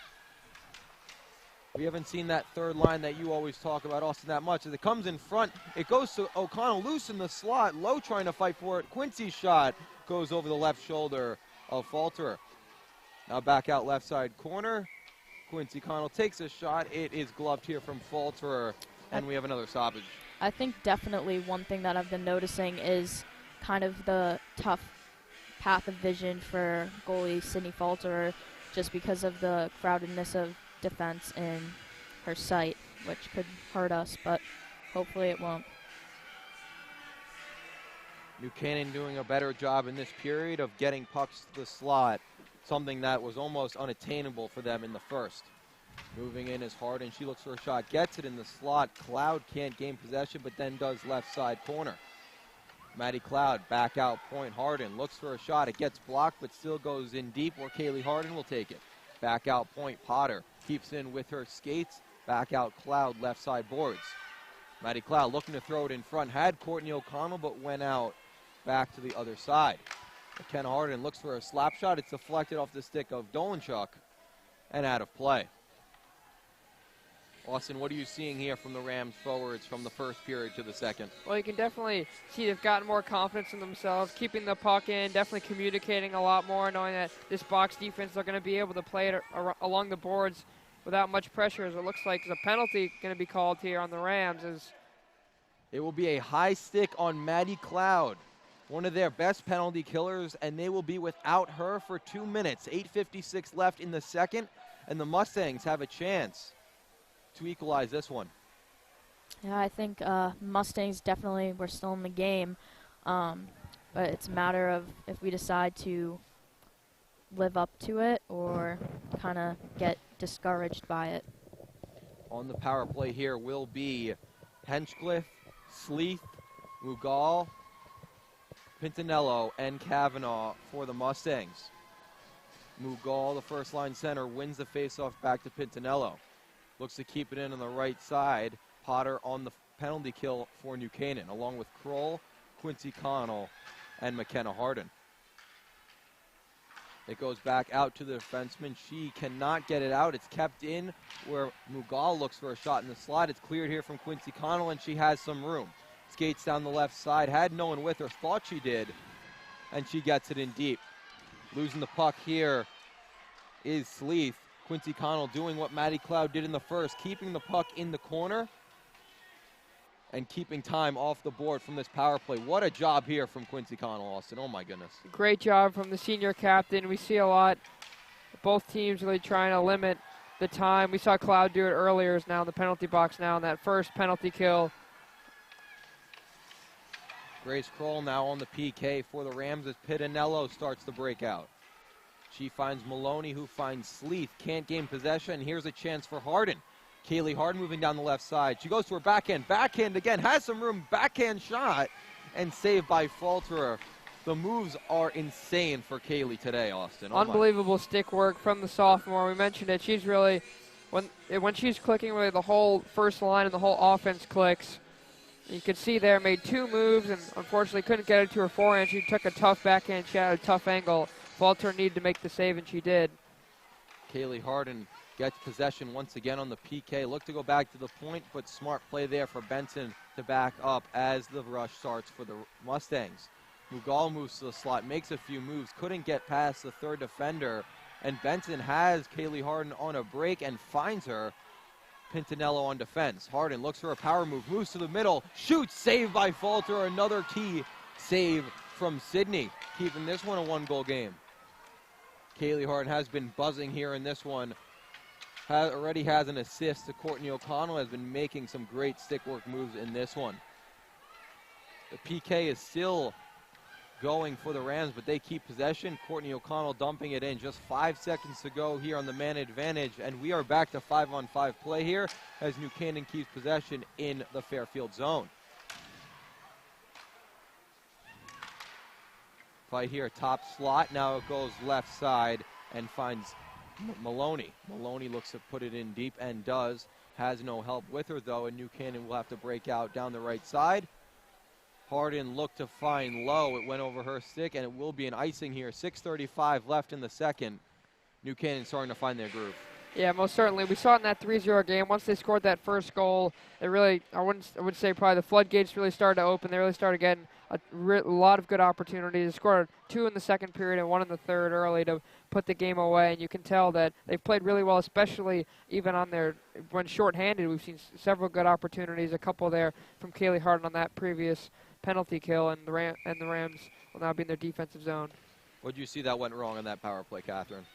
S1: We haven't seen that third line that you always talk about, Austin, that much. As it comes in front, it goes to O'Connell, loose in the slot. Lowe trying to fight for it. Quincy's shot goes over the left shoulder of Falterer. Now back out left side corner. Quincy Connell takes a shot. It is gloved here from Falterer, and we have another stoppage.
S3: I think definitely one thing that I've been noticing is kind of the tough path of vision for goalie Sydney Falterer, just because of the crowdedness of defense in her sight, which could hurt us, but hopefully it won't.
S1: New Canaan doing a better job in this period of getting pucks to the slot, something that was almost unattainable for them in the first. Moving in is Harden. She looks for a shot, gets it in the slot. Cloud can't gain possession, but then does left side corner. Maddie Cloud back out point. Harden looks for a shot. It gets blocked, but still goes in deep where Kaylee Harden will take it. Back out point. Potter keeps in with her skates. Back out Cloud, left side boards. Maddie Cloud looking to throw it in front. Had Courtney O'Connell, but went out back to the other side. Ken Harden looks for a slap shot. It's deflected off the stick of Dolenchuk and out of play. Austin, what are you seeing here from the Rams forwards from the first period to the second?
S2: Well, you can definitely see they've gotten more confidence in themselves, keeping the puck in, definitely communicating a lot more, knowing that this box defense, they're going to be able to play it along the boards without much pressure, as it looks like there's a penalty going to be called here on the Rams.
S1: It will be a high stick on Maddie Cloud, one of their best penalty killers, and they will be without her for 2 minutes. 8:56 left in the second, and the Mustangs have a chance to equalize this one.
S3: Yeah, I think Mustangs definitely were still in the game, but it's a matter of if we decide to live up to it or kind of get discouraged by it.
S1: On the power play here will be Henchcliffe, Sleeth, Mughal, Pintanello, and Kavanaugh for the Mustangs. Mughal, the first line center, wins the faceoff back to Pintanello. Looks to keep it in on the right side. Potter on the penalty kill for New Canaan, along with Kroll, Quincy Connell and McKenna Harden. It goes back out to the defenseman. She cannot get it out. It's kept in where Mughal looks for a shot in the slot. It's cleared here from Quincy Connell, and she has some room. Skates down the left side. Had no one with her. Thought she did. And she gets it in deep. Losing the puck here is Sleeth. Quincy Connell doing what Maddie Cloud did in the first, keeping the puck in the corner and keeping time off the board from this power play. What a job here from Quincy Connell, Austin. Oh, my goodness.
S2: Great job from the senior captain. We see a lot. Both teams really trying to limit the time. We saw Cloud do it earlier, is now in the penalty box now in that first penalty kill.
S1: Grace Kroll now on the PK for the Rams as Pitanello starts the breakout. She finds Maloney, who finds Sleeth. Can't gain possession. Here's a chance for Harden. Kaylee Harden moving down the left side. She goes to her backhand. Backhand again. Has some room. Backhand shot. And saved by Falterer. The moves are insane for Kaylee today, Austin. Oh,
S2: unbelievable stick work from the sophomore. We mentioned it. She's really, when she's clicking, really the whole first line and the whole offense clicks. You can see there, made two moves and unfortunately couldn't get it to her forehand. She took a tough backhand shot at a tough angle. Falter needed to make the save, and she did.
S1: Kaylee Harden gets possession once again on the PK. Looked to go back to the point, but smart play there for Benson to back up as the rush starts for the Mustangs. Mughal moves to the slot, makes a few moves, couldn't get past the third defender, and Benson has Kaylee Harden on a break and finds her. Pintanello on defense. Harden looks for a power move, moves to the middle, shoots, saved by Falter. Another key save from Sydney, keeping this one a one-goal game. Kaylee Harden has been buzzing here in this one. Already has an assist to Courtney O'Connell, has been making some great stick work moves in this one. The PK is still going for the Rams, but they keep possession. Courtney O'Connell dumping it in. Just 5 seconds to go here on the man advantage, and we are back to 5-on-5 play here as New Canaan keeps possession in the Fairfield zone. Fight here, top slot. Now it goes left side and finds Maloney. Maloney looks to put it in deep and does. Has no help with her, though, and New Canaan will have to break out down the right side. Harden looked to find Lowe. It went over her stick, and it will be an icing here. 6:35 left in the second. New Canaan starting to find their groove.
S2: Yeah, most certainly. We saw it in that 3-0 game. Once they scored that first goal, it really, I would say probably the floodgates really started to open. They really started getting a lot of good opportunities. They scored 2 in the second period and 1 in the third early to put the game away. And you can tell that they've played really well, especially even on their, when shorthanded. We've seen several good opportunities, a couple there from Kaylee Harden on that previous penalty kill, and the Rams will now be in their defensive zone.
S1: What did you see that went wrong in that power play, Catherine?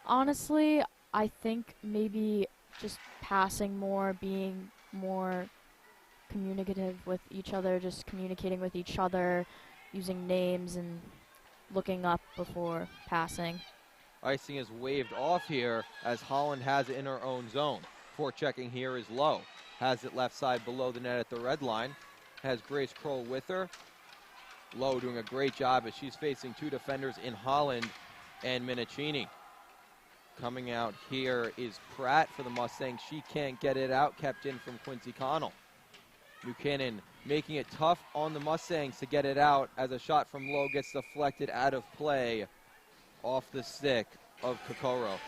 S3: Honestly, I think maybe just passing more, being more communicative with each other, just communicating with each other, using names and looking up before passing.
S1: Icing is waved off here as Holland has it in her own zone. Forechecking here is Lowe. Has it left side below the net at the red line. Has Grace Kroll with her. Lowe doing a great job as she's facing 2 defenders in Holland and Minicini. Coming out here is Pratt for the Mustangs. She can't get it out, kept in from Quincy Connell. New Canaan making it tough on the Mustangs to get it out as a shot from Lowe gets deflected out of play off the stick of Kokoro.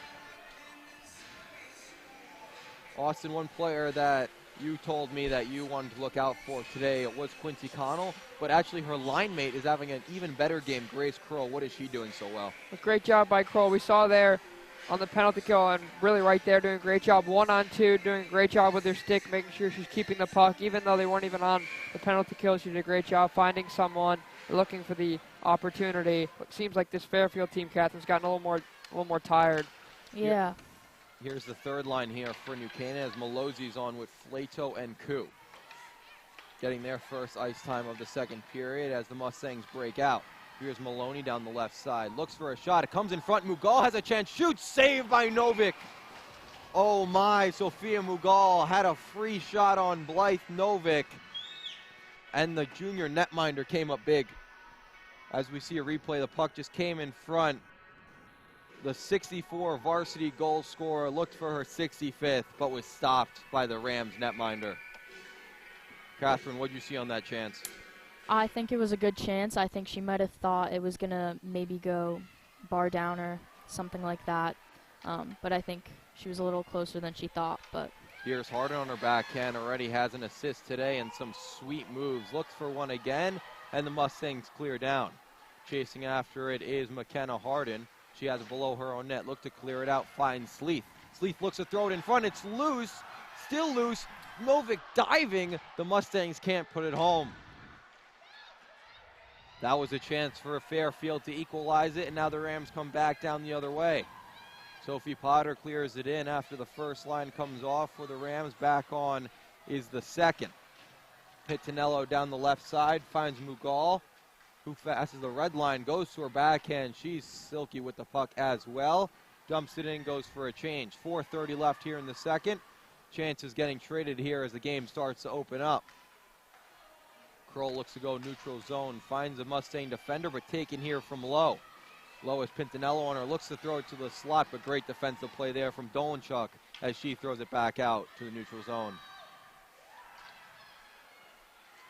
S1: Austin, one player that you told me that you wanted to look out for today was Quincy Connell, but actually her line mate is having an even better game, Grace Kroll. What is she doing so well?
S2: A great job by Kroll. We saw there on the penalty kill, and really right there doing a great job 1-on-2, doing a great job with her stick, making sure she's keeping the puck. Even though they weren't even on the penalty kill, she did a great job finding someone, looking for the opportunity. It seems like this Fairfield team, Catherine's gotten a little more tired.
S3: Yeah.
S1: Here's the third line here for New Canaan as Malozzi's on with Flato and Koo. Getting their first ice time of the second period as the Mustangs break out. Here's Maloney down the left side. Looks for a shot. It comes in front. Mughal has a chance. Shoots. Saved by Novik. Oh my. Sophia Mughal had a free shot on Blythe Novik. And the junior netminder came up big. As we see a replay, the puck just came in front. The 64 varsity goal scorer looked for her 65th, but was stopped by the Rams netminder. Catherine, what did you see on that chance?
S3: I think it was a good chance. I think she might have thought it was going to maybe go bar down or something like that. But I think she was a little closer than she thought. But
S1: Here's Harden on her backhand. Already has an assist today and some sweet moves. Looks for one again, and the Mustangs clear down. Chasing after it is McKenna Harden. She has it below her own net. Look to clear it out. Finds Sleeth. Sleeth looks to throw it in front. It's loose. Still loose. Novik diving. The Mustangs can't put it home. That was a chance for Fairfield to equalize it, and now the Rams come back down the other way. Sophie Potter clears it in after the first line comes off for the Rams. Back on is the second. Pitanello down the left side finds Mughal, who passes the red line, goes to her backhand. She's silky with the puck as well. Dumps it in, goes for a change. 4:30 left here in the second. Chances getting traded here as the game starts to open up. Kroll looks to go neutral zone, finds a Mustang defender, but taken here from Lowe. Lowe has Pintanello on her, looks to throw it to the slot, but great defensive play there from Dolanchuk as she throws it back out to the neutral zone.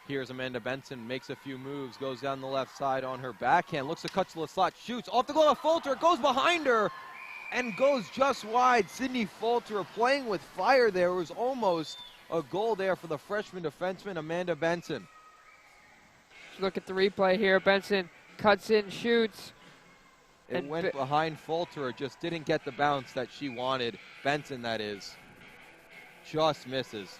S1: Here's Amanda Benson, makes a few moves, goes down the left side on her backhand, looks to cut to the slot, shoots off the glove of Folter, goes behind her, and goes just wide. Sydney Folter playing with fire there. It was almost a goal there for the freshman defenseman, Amanda Benson.
S2: Look at the replay here. Benson cuts in, shoots.
S1: It went behind Folter, just didn't get the bounce that she wanted. Benson, that is. Just misses.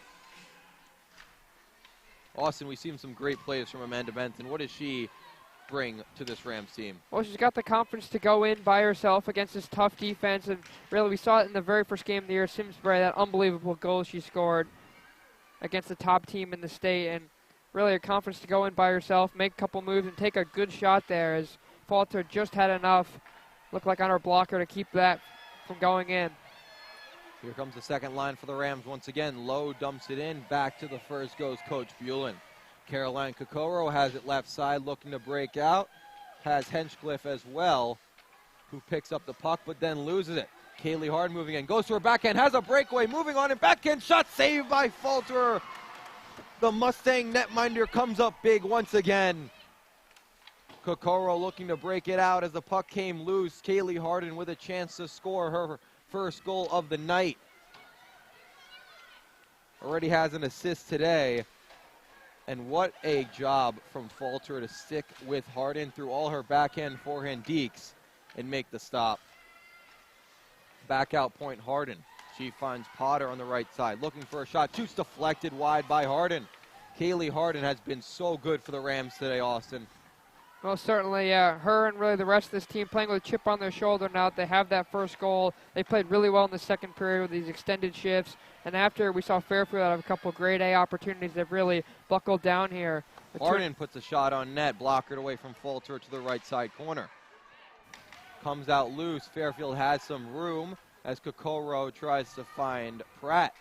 S1: Austin, we've seen some great plays from Amanda Benson. What does she bring to this Rams team?
S2: Well, she's got the confidence to go in by herself against this tough defense, and really we saw it in the very first game of the year, Simsbury, that unbelievable goal she scored against the top team in the state, and really her confidence to go in by herself, make a couple moves, and take a good shot there as Falter just had enough, looked like on her blocker, to keep that from going in.
S1: Here comes the second line for the Rams once again. Lowe dumps it in. Back to the first goes Coach Bulin. Caroline Kokoro has it left side, looking to break out. Has Henchcliffe as well, who picks up the puck but then loses it. Kaylee Hard moving in, goes to her backhand, has a breakaway, moving on, and backhand shot saved by Falter. The Mustang netminder comes up big once again. Kokoro looking to break it out as the puck came loose. Kaylee Harden with a chance to score her first goal of the night. Already has an assist today. And what a job from Falter to stick with Harden through all her backhand, forehand dekes and make the stop. Back out point Harden. She finds Potter on the right side, looking for a shot. Shoots deflected wide by Harden. Kaylee Harden has been so good for the Rams today, Austin.
S2: Well, certainly, her and really the rest of this team playing with a chip on their shoulder now. They have that first goal. They played really well in the second period with these extended shifts. And after we saw Fairfield have a couple of grade A opportunities, they've really buckled down here.
S1: Harden puts a shot on net, blockered away from Falter to the right side corner. Comes out loose. Fairfield has some room as Kokoro tries to find Pratt.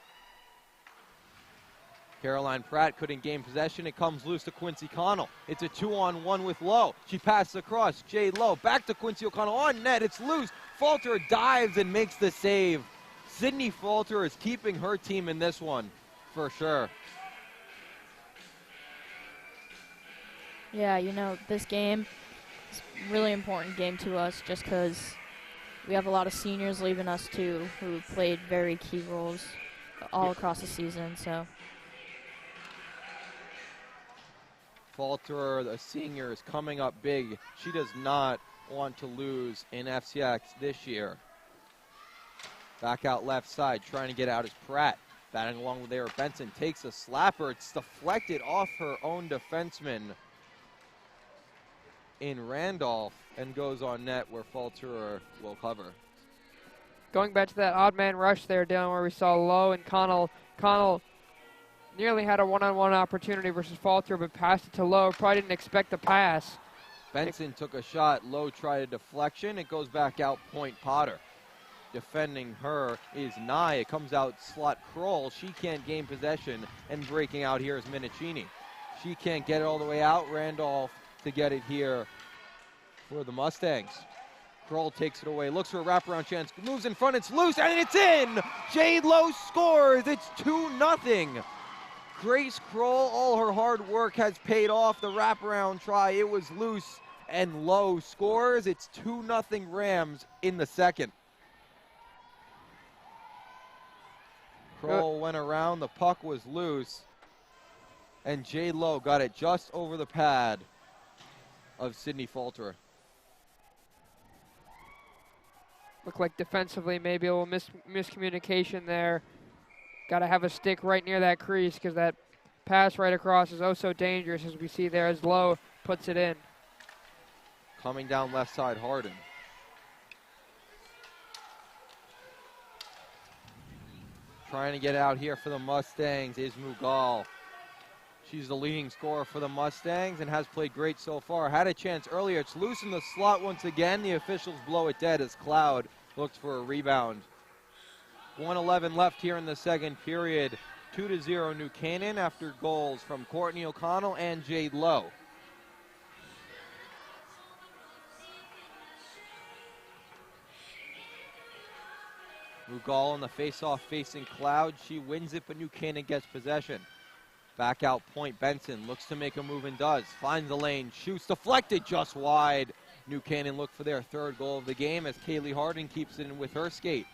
S1: Caroline Pratt couldn't gain possession. It comes loose to Quincy Connell. It's a 2-on-1 with Lowe. She passes across. Jade Lowe back to Quincy O'Connell on net. It's loose. Falter dives and makes the save. Sydney Falter is keeping her team in this one for sure.
S3: Yeah, you know, this game is a really important game to us just because we have a lot of seniors leaving us too who played very key roles all across the season. So
S1: Falter, the senior, is coming up big. She does not want to lose in FCIAC this year. Back out left side, trying to get out is Pratt. Batting along with there, Benson takes a slapper. It's deflected off her own defenseman in Randolph and goes on net where Falter will cover.
S2: Going back to that odd man rush there, Dylan, where we saw Lowe and Connell. Connell nearly had a one-on-one opportunity versus Falter, but passed it to Lowe. Probably didn't expect the pass.
S1: Benson took a shot. Lowe tried a deflection. It goes back out point Potter. Defending her is Nye. It comes out slot Kroll. She can't gain possession, and breaking out here is Minicini. She can't get it all the way out. Randolph to get it here for the Mustangs. Kroll takes it away, looks for a wraparound chance, moves in front, it's loose, and it's in! Jade Lowe scores, it's 2-0. Grace Kroll, all her hard work has paid off. The wraparound try, it was loose and low. Scores, it's 2-0 Rams in the second. Kroll went around, the puck was loose, and Jade Lowe got it just over the pad of Sydney Falter.
S2: Looked like defensively maybe a little miscommunication there. Got to have a stick right near that crease because that pass right across is oh so dangerous, as we see there as Lowe puts it in.
S1: Coming down left side, Harden. Trying to get out here for the Mustangs is Mughal. She's the leading scorer for the Mustangs and has played great so far. Had a chance earlier. It's loose in the slot once again. The officials blow it dead as Cloud looks for a rebound. 1:11 left here in the second period. 2-0 New Canaan after goals from Courtney O'Connell and Jade Lowe. Mughal on the face-off facing Cloud. She wins it, but New Canaan gets possession. Back out point, Benson looks to make a move and does. Finds the lane, shoots, deflected just wide. New Canaan look for their third goal of the game as Kaylee Harding keeps it in with her skate.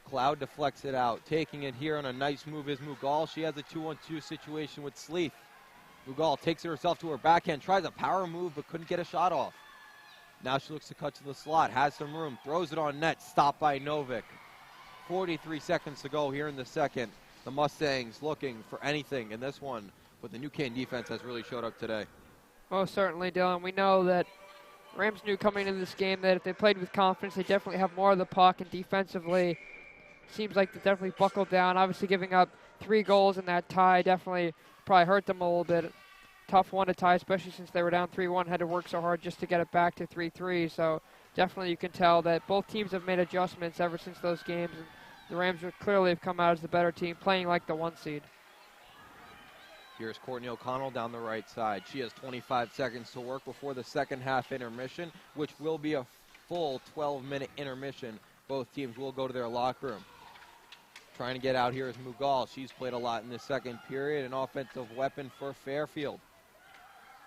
S1: Cloud deflects it out. Taking it here on a nice move is Mughal. She has a 2-on-2 situation with Sleeth. Mughal takes it herself to her backhand, tries a power move but couldn't get a shot off. Now she looks to cut to the slot, has some room, throws it on net, stopped by Novick. 43 seconds to go here in the second. The Mustangs looking for anything in this one, but the New Canaan defense has really showed up today.
S2: Most certainly, Dylan. We know that Rams knew coming into this game that if they played with confidence, they definitely have more of the puck, and defensively seems like they definitely buckled down. Obviously giving up 3 goals in that tie definitely probably hurt them a little bit. Tough one to tie, especially since they were down 3-1, had to work so hard just to get it back to 3-3. So definitely you can tell that both teams have made adjustments ever since those games. And the Rams would clearly have come out as the better team, playing like the 1 seed.
S1: Here's Courtney O'Connell down the right side. She has 25 seconds to work before the second half intermission, which will be a full 12-minute intermission. Both teams will go to their locker room. Trying to get out here is Mughal. She's played a lot in the second period, an offensive weapon for Fairfield.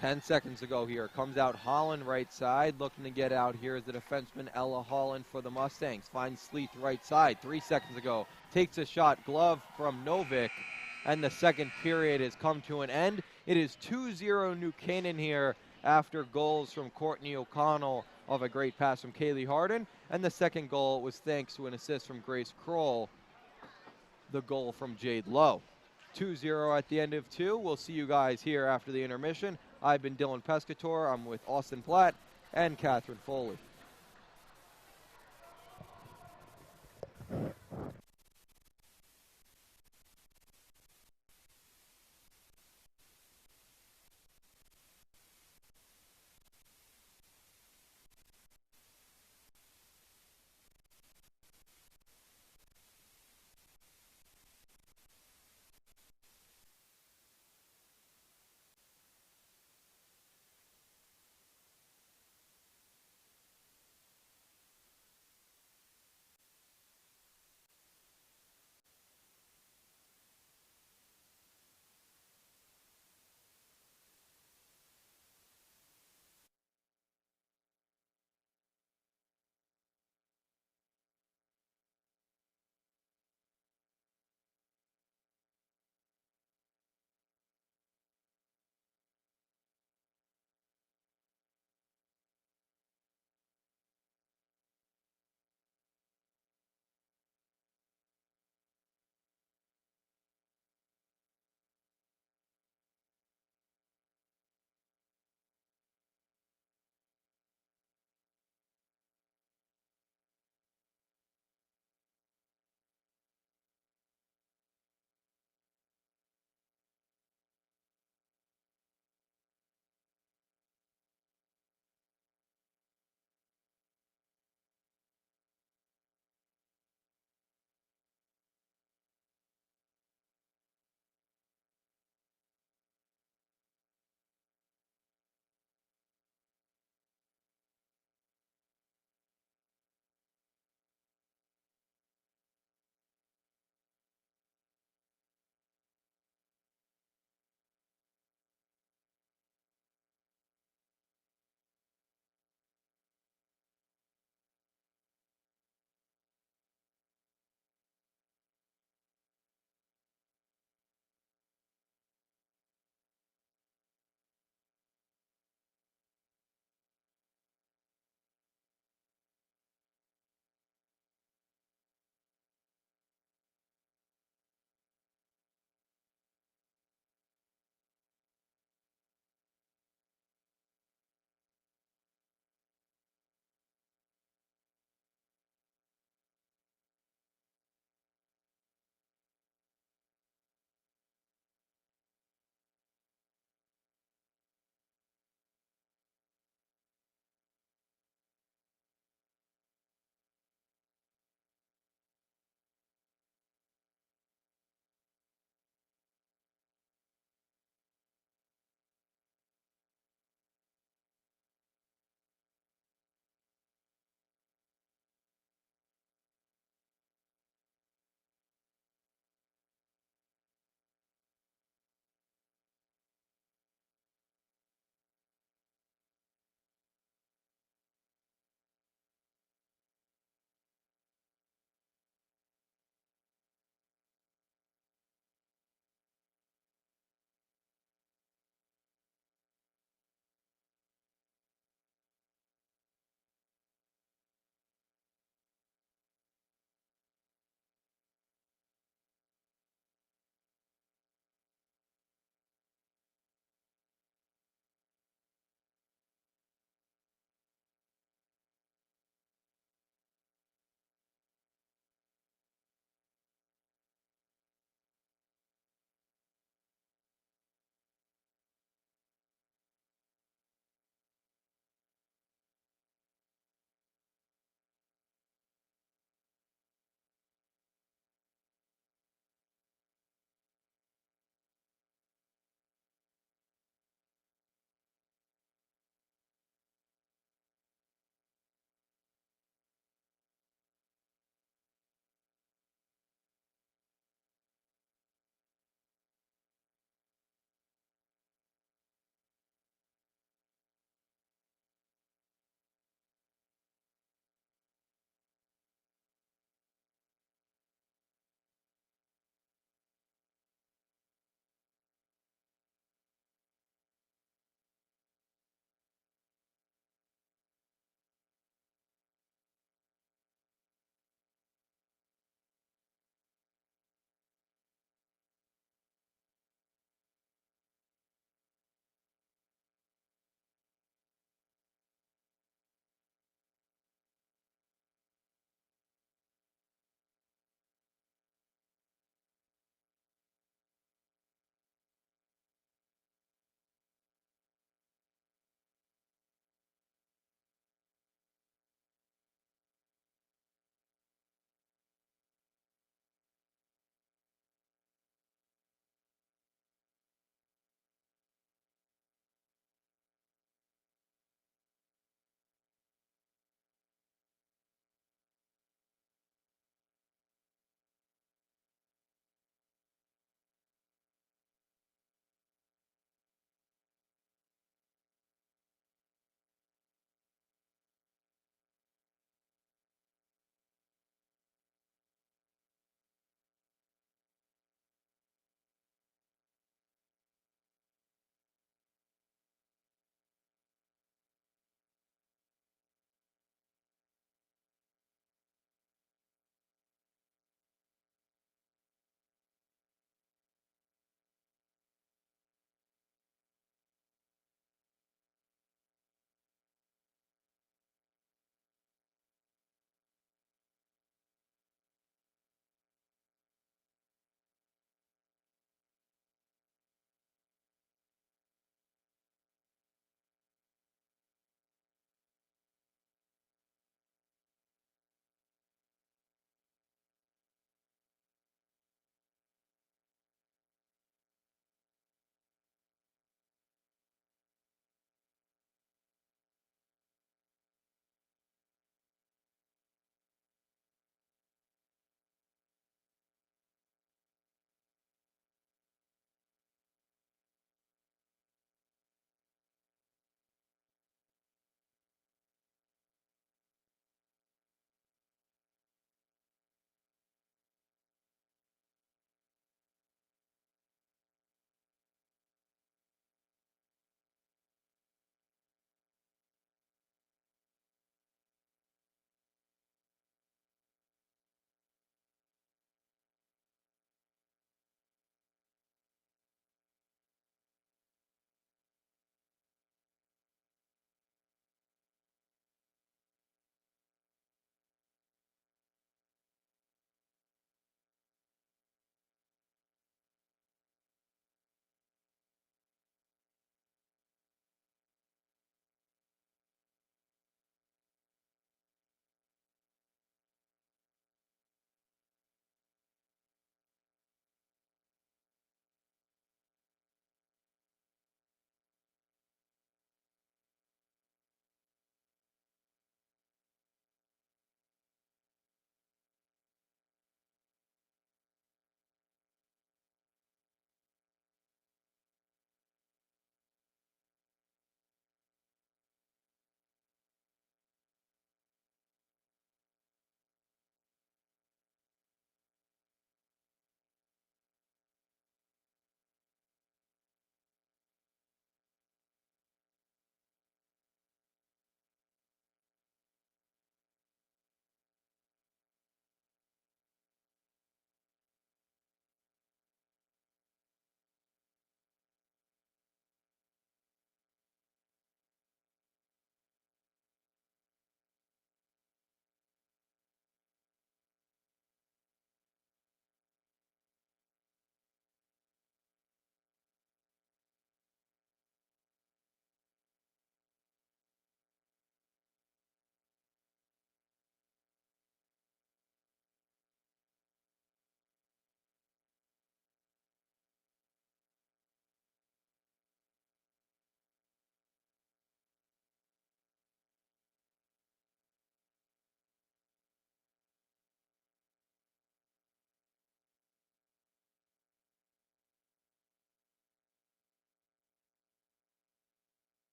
S1: 10 seconds to go here. Comes out Holland right side. Looking to get out here is the defenseman Ella Holland for the Mustangs. Finds Sleeth right side. 3 seconds ago. Takes a shot. Glove from Novick. And the second period has come to an end. It is 2-0 New Canaan here after goals from Courtney O'Connell of a great pass from Kaylee Hardin. And the second goal was thanks to an assist from Grace Kroll. The goal from Jade Lowe. 2-0 at the end of 2. We'll see you guys here after the intermission. I've been Dylan Pescator. I'm with Austin Platt and Catherine Foley.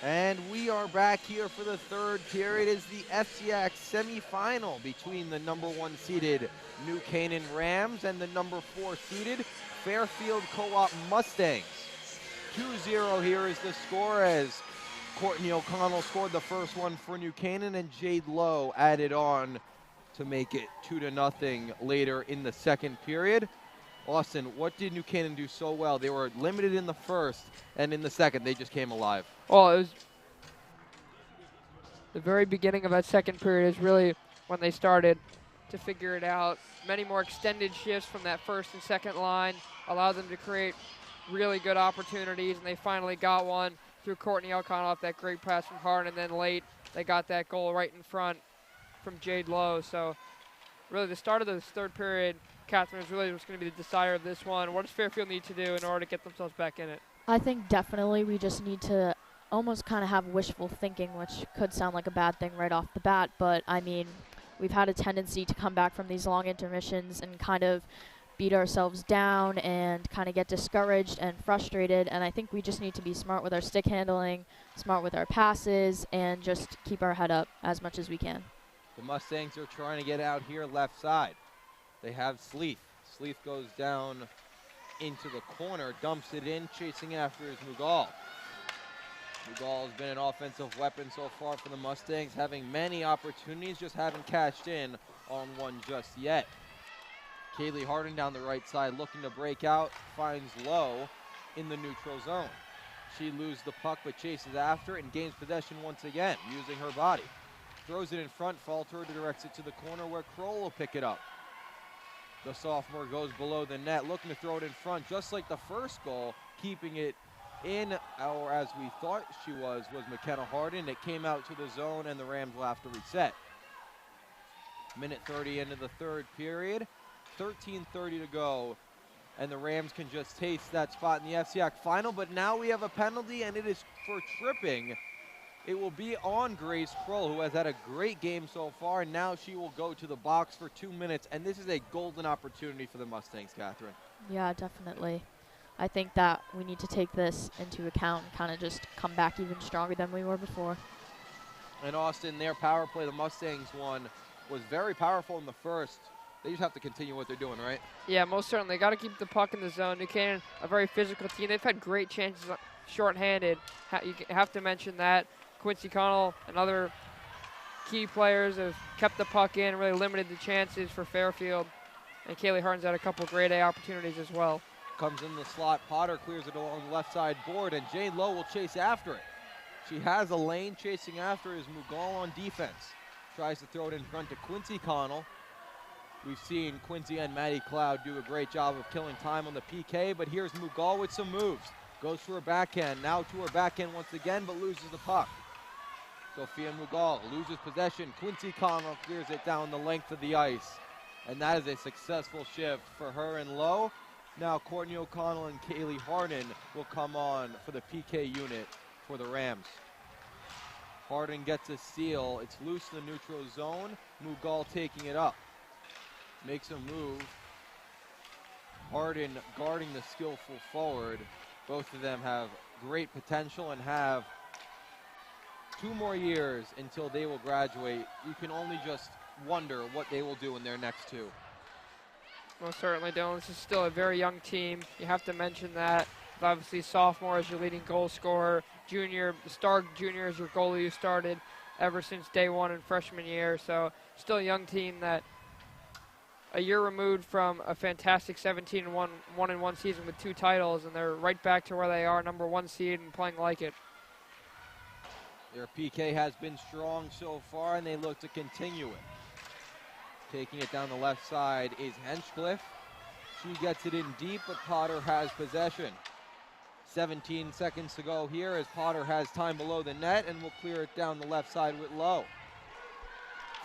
S1: And we are back here for the third period. It's the FCIAC Semifinal between the number 1 seeded New Canaan Rams and the number 4 seeded Fairfield Co-op Mustangs. 2-0 here is the score as Courtney O'Connell scored the first one for New Canaan and Jade Lowe added on to make it 2-0 later in the second period. Austin, what did New Canaan do so well? They were limited in the first, and in the second, they just came alive.
S2: Well, it was the very beginning of that second period is really when they started to figure it out. Many more extended shifts from that first and second line allowed them to create really good opportunities, and they finally got one through Courtney O'Connell off that great pass from Hart, and then late they got that goal right in front from Jade Lowe. So really the start of this third period, Catherine, is really what's going to be the decider of this one. What does Fairfield need to do in order to get themselves back in it?
S3: I think definitely we just need to almost kind of have wishful thinking, which could sound like a bad thing right off the bat, but I mean, we've had a tendency to come back from these long intermissions and kind of beat ourselves down and kind of get discouraged and frustrated, and I think we just need to be smart with our stick handling, smart with our passes, and just keep our head up as much as we can.
S1: The Mustangs are trying to get out here left side. They have Sleeth. Sleeth goes down into the corner, dumps it in, chasing after is Mughal. Mughal has been an offensive weapon so far for the Mustangs, having many opportunities, just haven't cashed in on one just yet. Kaylee Harden down the right side looking to break out, finds Lowe in the neutral zone. She loses the puck but chases after it and gains possession once again, using her body. Throws it in front, Falter directs it to the corner where Kroll will pick it up. The sophomore goes below the net, looking to throw it in front, just like the first goal, keeping it in, or as we thought she was McKenna Harden. It came out to the zone, and the Rams will have to reset. Minute 30 into the third period, 13:30 to go, and the Rams can just taste that spot in the FCIAC final, but now we have a penalty, and it is for tripping. It will be on Grace Kroll, who has had a great game so far, and now she will go to the box for 2 minutes, and this is a golden opportunity for the Mustangs, Catherine.
S3: Yeah, definitely. I think that we need to take this into account and kind of just come back even stronger than we were before.
S1: And Austin, their power play, the Mustangs one, was very powerful in the first. They just have to continue what they're doing, right? Yeah,
S2: most certainly. They got to keep the puck in the zone. New Canaan, a very physical team. They've had great chances shorthanded. You have to mention that. Quincy Connell and other key players have kept the puck in, really limited the chances for Fairfield. And Kaylee Harden's had a couple grade A opportunities as well.
S1: Comes in the slot, Potter clears it along the left side board, and Jade Lowe will chase after it. She has a lane, chasing after is Mughal on defense. Tries to throw it in front to Quincy Connell. We've seen Quincy and Maddie Cloud do a great job of killing time on the PK, but here's Mughal with some moves. Goes for her backhand, now to her backhand once again, but loses the puck. Sophia Mughal loses possession. Quincy Connell clears it down the length of the ice. And that is a successful shift for her and Lowe. Now Courtney O'Connell and Kaylee Harden will come on for the PK unit for the Rams. Harden gets a steal. It's loose in the neutral zone. Mughal taking it up. Makes a move. Harden guarding the skillful forward. Both of them have great potential and have 2 more years until they will graduate. You can only just wonder what they will do in their next 2.
S2: Most certainly, Dylan. This is still a very young team. You have to mention that. Obviously, sophomore is your leading goal scorer. Junior, the star junior is your goalie who started ever since day one in freshman year. So still a young team that a year removed from a fantastic 17-1 season with 2 titles, and they're right back to where they are, number 1 seed and playing like it.
S1: Their PK has been strong so far, and they look to continue it. Taking it down the left side is Henchcliffe. She gets it in deep, but Potter has possession. 17 seconds to go here as Potter has time below the net and will clear it down the left side with Lowe.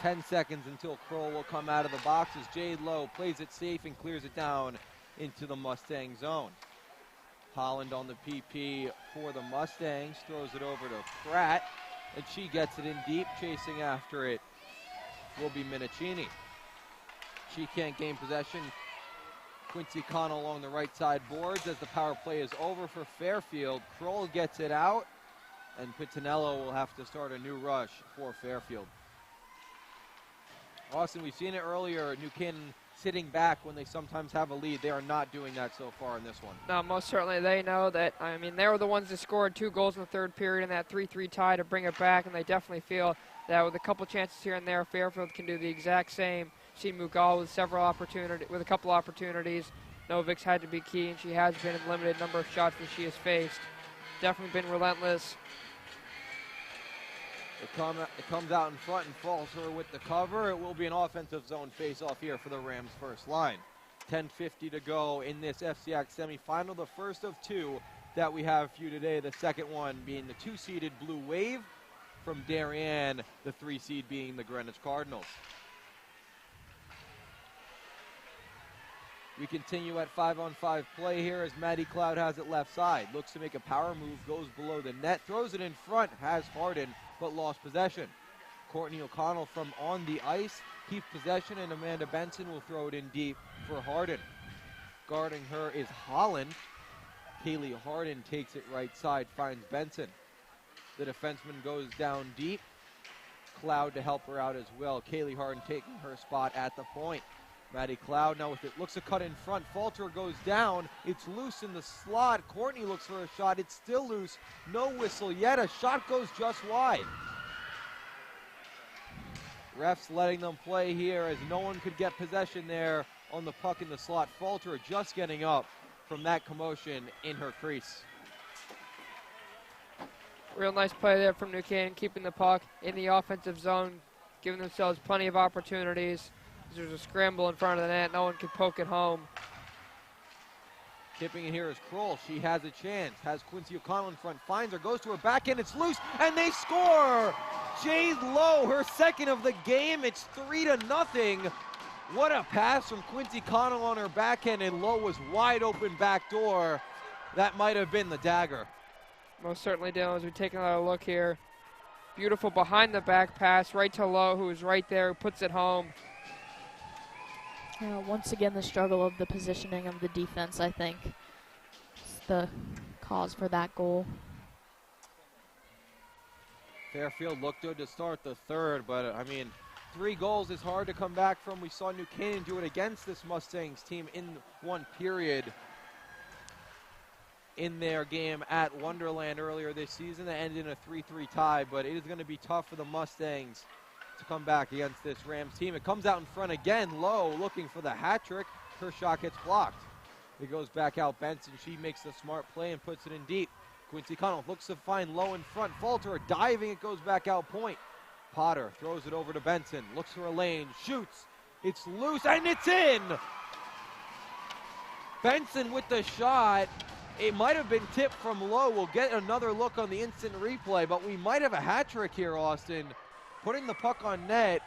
S1: 10 seconds until Kroll will come out of the box as Jade Lowe plays it safe and clears it down into the Mustang zone. Holland on the PP for the Mustangs, throws it over to Pratt, and she gets it in deep. Chasing after it will be Minicini. She can't gain possession. Quincy Connell along the right side boards as the power play is over for Fairfield. Kroll gets it out, and Pitinello will have to start a new rush for Fairfield. Austin, we've seen it earlier, New Canaan sitting back when they sometimes have a lead. They are not doing that so far in this one.
S2: No, most certainly they know that. I mean, they were the ones that scored 2 goals in the third period in that 3-3 tie to bring it back, and they definitely feel that with a couple chances here and there, Fairfield can do the exact same. Seen Mughal with a couple opportunities. Novik's had to be key, and she has been in limited number of shots that she has faced. Definitely been relentless.
S1: It comes out in front and falls her with the cover. It will be an offensive zone face-off here for the Rams' first line. 10:50 to go in this FCIAC semifinal, the first of 2 that we have for you today. The second one being the 2-seeded Blue Wave from Darien, the 3-seed being the Greenwich Cardinals. We continue at 5-on-5 play here as Maddie Cloud has it left side. Looks to make a power move, goes below the net, throws it in front, has Harden, but lost possession. Courtney O'Connell from on the ice keeps possession, and Amanda Benson will throw it in deep for Harden. Guarding her is Holland. Kaylee Harden takes it right side, finds Benson. The defenseman goes down deep. Cloud to help her out as well. Kaylee Harden taking her spot at the point. Maddie Cloud now with it, looks to cut in front. Falter goes down. It's loose in the slot. Courtney looks for a shot. It's still loose. No whistle yet. A shot goes just wide. Refs letting them play here as no one could get possession there on the puck in the slot. Falter just getting up from that commotion in her crease.
S2: Real nice play there from New Canaan, keeping the puck in the offensive zone, giving themselves plenty of opportunities. There's a scramble in front of the net. No one can poke it home.
S1: Tipping it here is Kroll. She has a chance. Has Quincy O'Connell in front. Finds her. Goes to her backhand. It's loose. And they score! Jade Lowe, her second of the game. It's 3-0. What a pass from Quincy Connell on her backhand. And Lowe was wide open back door. That might have been the dagger.
S2: Most certainly, Dylan, as we take another look here. Beautiful behind the back pass right to Lowe, who is right there, who puts it home.
S3: Once again, the struggle of the positioning of the defense, I think, is the cause for that goal.
S1: Fairfield looked good to start the third, but, I mean, 3 goals is hard to come back from. We saw New Canaan do it against this Mustangs team in one period in their game at Wonderland earlier this season. That ended in a 3-3 tie, but it is going to be tough for the Mustangs to come back against this Rams team. It comes out in front again. Lowe looking for the hat trick. Her shot gets blocked. It goes back out Benson. She makes the smart play and puts it in deep. Quincy Connell looks to find Lowe in front. Falter diving. It goes back out point. Potter throws it over to Benson. Looks for a lane. Shoots. It's loose and it's in. Benson with the shot. It might have been tipped from Lowe. We'll get another look on the instant replay, but we might have a hat trick here, Austin. Putting the puck on net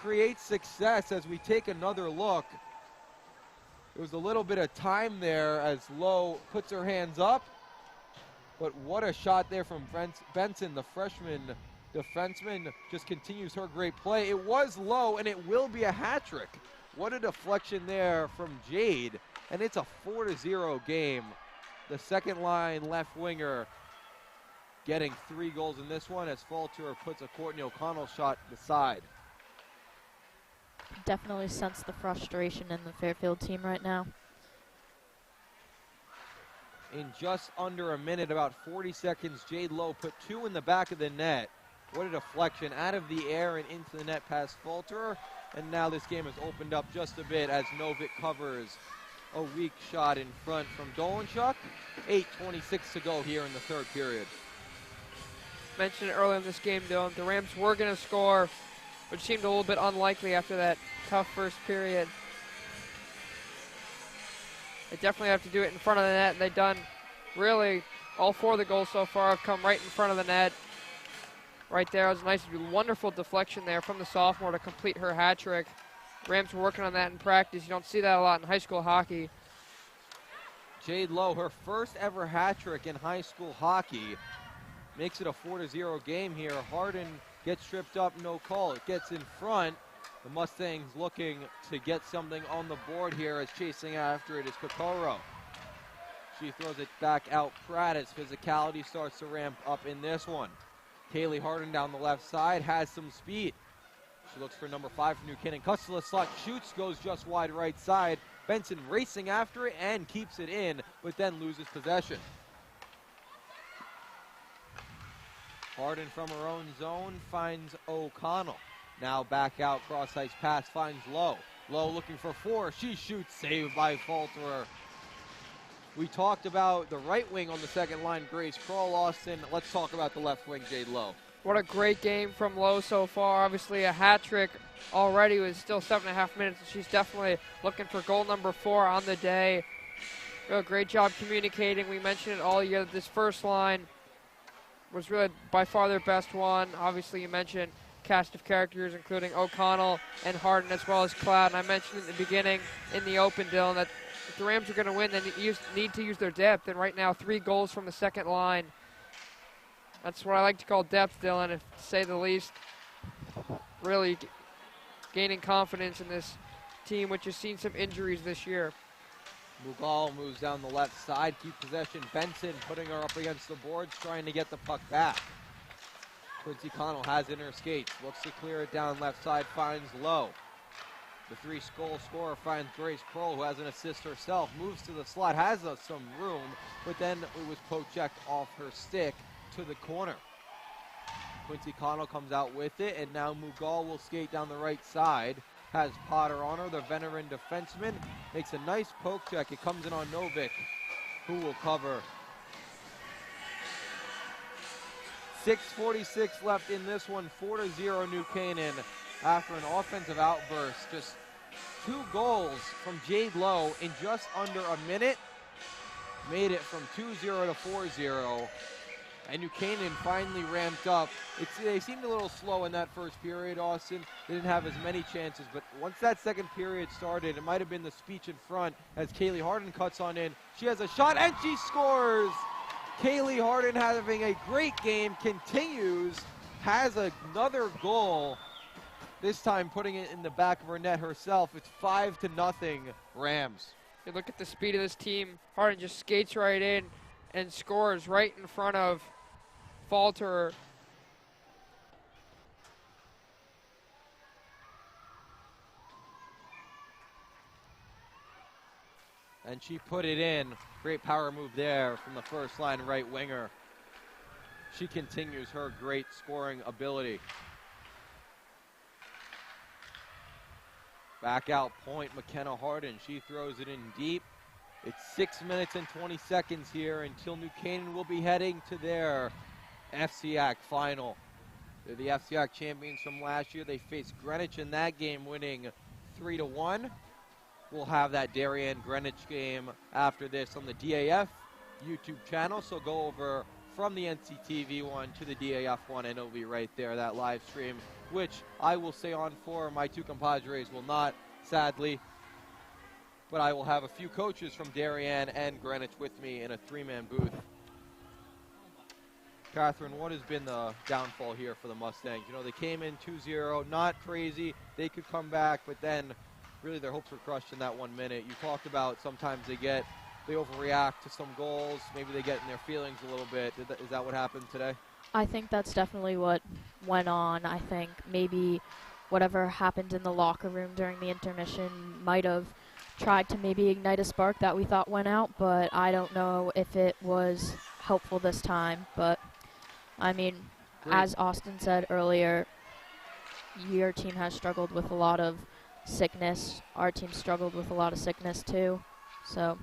S1: creates success as we take another look. There was a little bit of time there as Lowe puts her hands up. But what a shot there from Benson, the freshman defenseman, just continues her great play. It was Lowe, and it will be a hat trick. What a deflection there from Jade. And it's a 4-0 game. The second line left winger getting 3 goals in this one as Falter puts a Courtney O'Connell shot to the side.
S3: Definitely sense the frustration in the Fairfield team right now.
S1: In just under a minute, about 40 seconds, Jade Lowe put 2 in the back of the net. What a deflection out of the air and into the net past Falter. And now this game has opened up just a bit as Novik covers a weak shot in front from Dolanchuk. 8:26 to go here in the third period.
S2: Mentioned earlier in this game, Dylan, the Rams were going to score, which seemed a little bit unlikely after that tough first period. They definitely have to do it in front of the net, and they've done really all 4 of the goals so far have come right in front of the net. Right there was a nice, wonderful deflection there from the sophomore to complete her hat trick. Rams were working on that in practice. You don't see that a lot in high school hockey.
S1: Jade Lowe, her first ever hat trick in high school hockey, makes it a 4-0 game here. Harden gets tripped up, no call. It gets in front. The Mustangs looking to get something on the board here as chasing after it is Kokoro. She throws it back out Pratt as physicality starts to ramp up in this one. Kaylee Harden down the left side has some speed. She looks for number 5 for New Canaan. Cuts to the slot, shoots, goes just wide right side. Benson racing after it and keeps it in, but then loses possession. Harden from her own zone finds O'Connell. Now back out, cross-ice pass finds Lowe. Lowe looking for 4. She shoots, saved by Falterer. We talked about the right wing on the second line, Grace Kroll, Austin. Let's talk about the left wing, Jade Lowe.
S2: What a great game from Lowe so far. Obviously a hat trick already with still 7.5 minutes. She's definitely looking for goal number 4 on the day. Real great job communicating. We mentioned it all year that this first line was really by far their best one. Obviously you mentioned cast of characters including O'Connell and Harden as well as Cloud. And I mentioned in the beginning in the open, Dylan, that if the Rams are going to win, they need to use their depth. And right now 3 goals from the second line. That's what I like to call depth, Dylan, to say the least. Really gaining confidence in this team, which has seen some injuries this year.
S1: Mughal moves down the left side, keep possession. Benson putting her up against the boards, trying to get the puck back. Quincy Connell has in her skates, looks to clear it down left side, finds Lowe. The 3-goal scorer finds Grace Kroll, who has an assist herself, moves to the slot, has some room, but then it was poke-checked off her stick to the corner. Quincy Connell comes out with it, and now Mughal will skate down the right side. Has Potter on her, the veteran defenseman. Makes a nice poke check. It comes in on Novik, who will cover. 6:46 left in this one, 4-0 New Canaan. After an offensive outburst, just 2 goals from Jade Lowe in just under a minute. Made it from 2-0 to 4-0. And New Canaan finally ramped up. They seemed a little slow in that first period, Austin. They didn't have as many chances, but once that second period started, it might have been the speech in front as Kaylee Harden cuts on in. She has a shot, and she scores! Kaylee Harden having a great game, continues, has another goal, this time putting it in the back of her net herself. It's 5-0 Rams.
S2: You look at the speed of this team. Harden just skates right in and scores right in front of Falterer.
S1: And she put it in. Great power move there from the first line right winger. She continues her great scoring ability. Back out point, McKenna Harden. She throws it in deep. It's 6 minutes and 20 seconds here until New Canaan will be heading to their FCIAC final. They're the FCIAC champions from last year. They faced Greenwich in that game, winning 3-1. We'll have that Darien Greenwich game after this on the DAF YouTube channel. So go over from the NCTV one to the DAF one, and it'll be right there, that live stream, which I will stay on for. My 2 compadres will not, sadly. But I will have a few coaches from Darien and Greenwich with me in a 3-man booth. Catherine, what has been the downfall here for the Mustangs? You know, they came in 2-0, not crazy. They could come back, but then really their hopes were crushed in that 1 minute. You talked about sometimes they overreact to some goals. Maybe they get in their feelings a little bit. Is that what happened today?
S3: I think that's definitely what went on. I think maybe whatever happened in the locker room during the intermission might have tried to maybe ignite a spark that we thought went out, but I don't know if it was helpful this time. But, I mean, as Austin said earlier, your team has struggled with a lot of sickness. Our team struggled with a lot of sickness too. So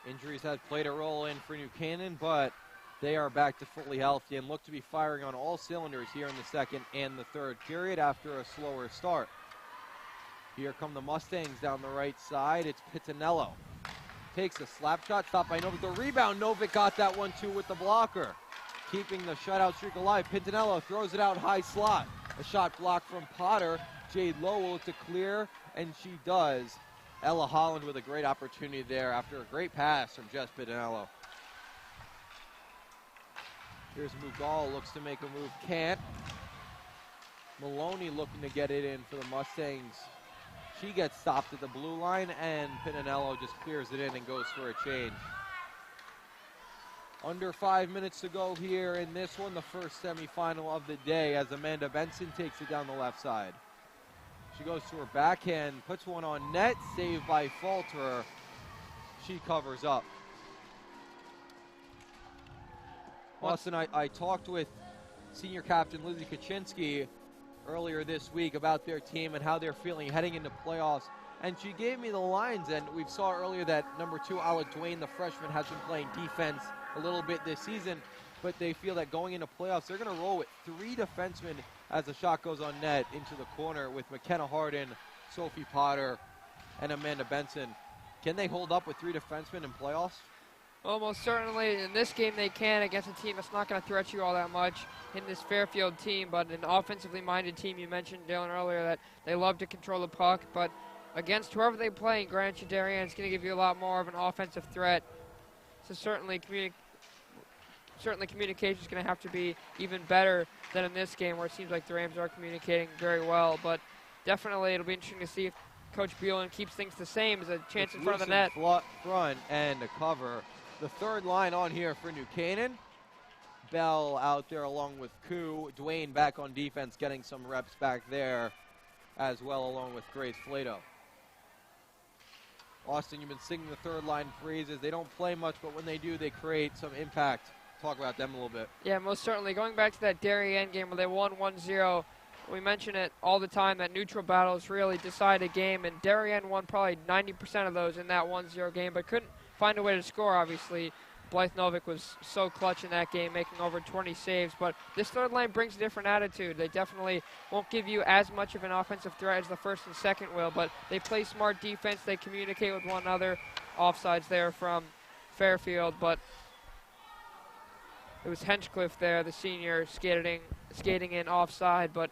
S1: injuries have played a role in for New Canaan, but they are back to fully healthy and look to be firing on all cylinders here in the second and the third period after a slower start. Here come the Mustangs down the right side. It's Pitanello. Takes a slap shot, stopped by Novik. The rebound, Novik got that one too with the blocker. Keeping the shutout streak alive. Pitanello throws it out high slot. A shot blocked from Potter. Jade Lowe will look to clear, and she does. Ella Holland with a great opportunity there after a great pass from Jess Pitanello. Here's Mughal, looks to make a move, can't. Maloney looking to get it in for the Mustangs. She gets stopped at the blue line, and Pitanello just clears it in and goes for a change. Under 5 minutes to go here in this one, the first semifinal of the day, as Amanda Benson takes it down the left side. She goes to her backhand, puts one on net, saved by Falterer. She covers up. Austin, I talked with senior captain Lizzie Kaczynski earlier this week about their team and how they're feeling heading into playoffs. And she gave me the lines, and we saw earlier that number 2, Alec Duane, the freshman, has been playing defense a little bit this season, but they feel that going into playoffs, they're going to roll with 3 defensemen as the shot goes on net into the corner with McKenna Harden, Sophie Potter, and Amanda Benson. Can they hold up with 3 defensemen in playoffs?
S2: Well, most certainly in this game they can against a team that's not going to threat you all that much in this Fairfield team, but an offensively minded team. You mentioned, Dylan, earlier that they love to control the puck, but against whoever they play, Grant Darien is going to give you a lot more of an offensive threat. So certainly communication is going to have to be even better than in this game, where it seems like the Rams are communicating very well. But definitely it'll be interesting to see if Coach Buellin keeps things the same as a chance in front of the net.
S1: Front and a cover. The third line on here for New Canaan. Bell out there along with Koo. Duane back on defense, getting some reps back there as well, along with Grace Flato. Austin, you've been singing the third line phrases. They don't play much, but when they do, they create some impact. Talk about them a little bit.
S2: Yeah, most certainly. Going back to that Darien game where they won 1-0, we mention it all the time that neutral battles really decide a game, and Darien won probably 90% of those in that 1-0 game, but couldn't find a way to score, obviously. Blythe Novick was so clutch in that game, making over 20 saves, but this third line brings a different attitude. They definitely won't give you as much of an offensive threat as the first and second will, but they play smart defense, they communicate with one another. Offsides there from Fairfield, but it was Henchcliffe there, the senior, skating in offside, but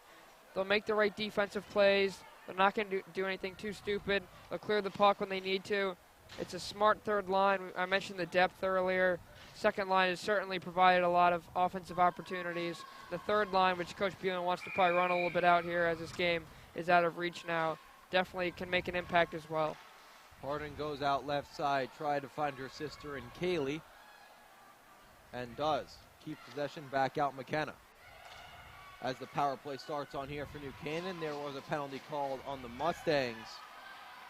S2: they'll make the right defensive plays. They're not going to do anything too stupid. They'll clear the puck when they need to. It's a smart third line. I mentioned the depth earlier. Second line has certainly provided a lot of offensive opportunities. The third line, which Coach Buellin wants to probably run a little bit out here as this game is out of reach now, definitely can make an impact as well.
S1: Harden goes out left side, try to find her sister in Kaylee, and does. Keep possession, back out McKenna. As the power play starts on here for New Canaan, there was a penalty called on the Mustangs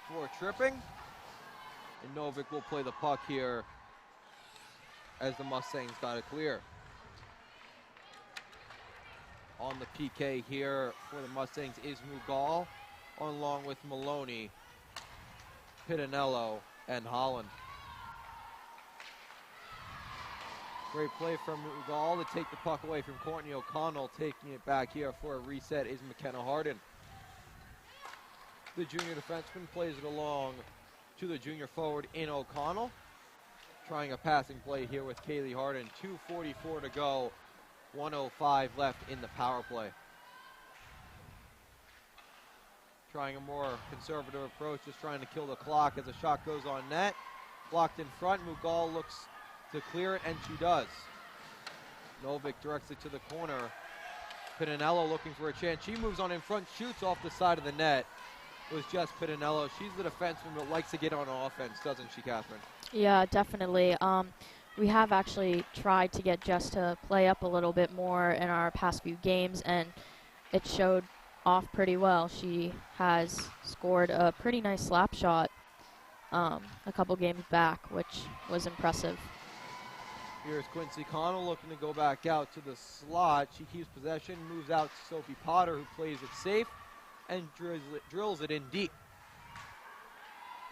S1: for tripping. And Novick will play the puck here as the Mustangs got it clear. On the PK here for the Mustangs is Mughal, along with Maloney, Pitanello, and Holland. Great play from Mughal to take the puck away from Courtney O'Connell. Taking it back here for a reset is McKenna Harden. The junior defenseman plays it along to the junior forward in O'Connell. Trying a passing play here with Kaylee Harden. 2:44 to go. 1:05 left in the power play. Trying a more conservative approach, just trying to kill the clock as a shot goes on net. Blocked in front. Mughal looks to clear it, and she does. Novick directs it to the corner. Pitanello looking for a chance. She moves on in front, shoots off the side of the net. It was just Pitanello. She's the defenseman, but likes to get on offense, doesn't she, Catherine?
S3: Yeah, definitely. We have actually tried to get Jess to play up a little bit more in our past few games, and it showed off pretty well. She has scored a pretty nice slap shot a couple games back, which was impressive.
S1: Here's Quincy Connell looking to go back out to the slot. She keeps possession, moves out to Sophie Potter, who plays it safe and drills it in deep.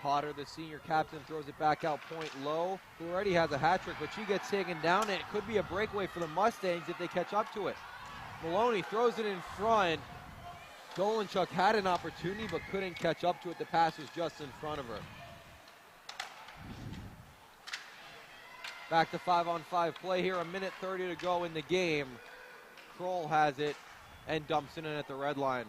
S1: Potter, the senior captain, throws it back out point low, who already has a hat trick, but she gets taken down, and it could be a breakaway for the Mustangs if they catch up to it. Maloney throws it in front. Dolanchuk had an opportunity but couldn't catch up to it. The pass was just in front of her. Back to 5-on-5 play here. 1:30 to go in the game. Kroll has it and dumps it in at the red line.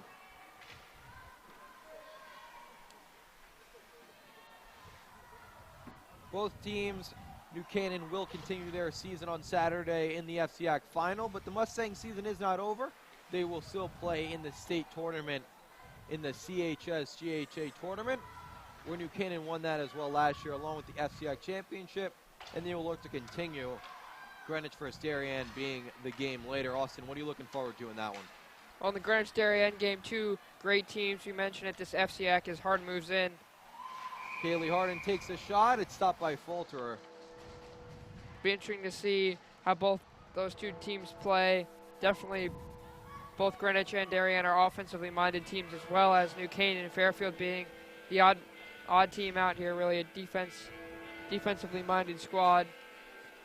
S1: Both teams, New Canaan will continue their season on Saturday in the FCIAC final, but the Mustang season is not over. They will still play in the state tournament, in the CHS GHA tournament, where New Canaan won that as well last year, along with the FCIAC championship, and they will look to continue Greenwich versus Darien being the game later. Austin, what are you looking forward to in that one?
S2: On the Greenwich-Darien game, two great teams. We mentioned it, this FCIAC as Harden moves in.
S1: Kaylee Harden takes a shot. It's stopped by Falterer.
S2: Be interesting to see how both those two teams play. Definitely both Greenwich and Darien are offensively minded teams, as well as New Canaan and Fairfield being the odd team out here, really a defensively minded squad.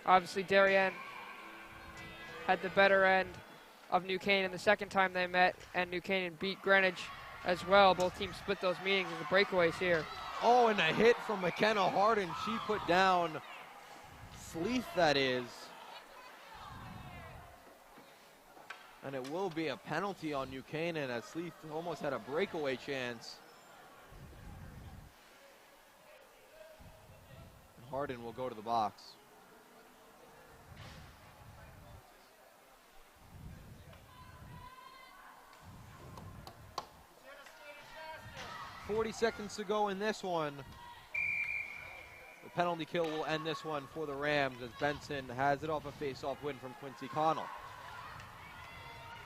S2: Obviously, Darien had the better end of New Canaan the second time they met, and New Canaan beat Greenwich as well. Both teams split those meetings as the breakaways here.
S1: Oh, and a hit from McKenna Harden. She put down Sleeth, that is. And it will be a penalty on New Canaan, as Sleeth almost had a breakaway chance. And Harden will go to the box. 40 seconds to go in this one. The penalty kill will end this one for the Rams as Benson has it off a face-off win from Quincy Connell.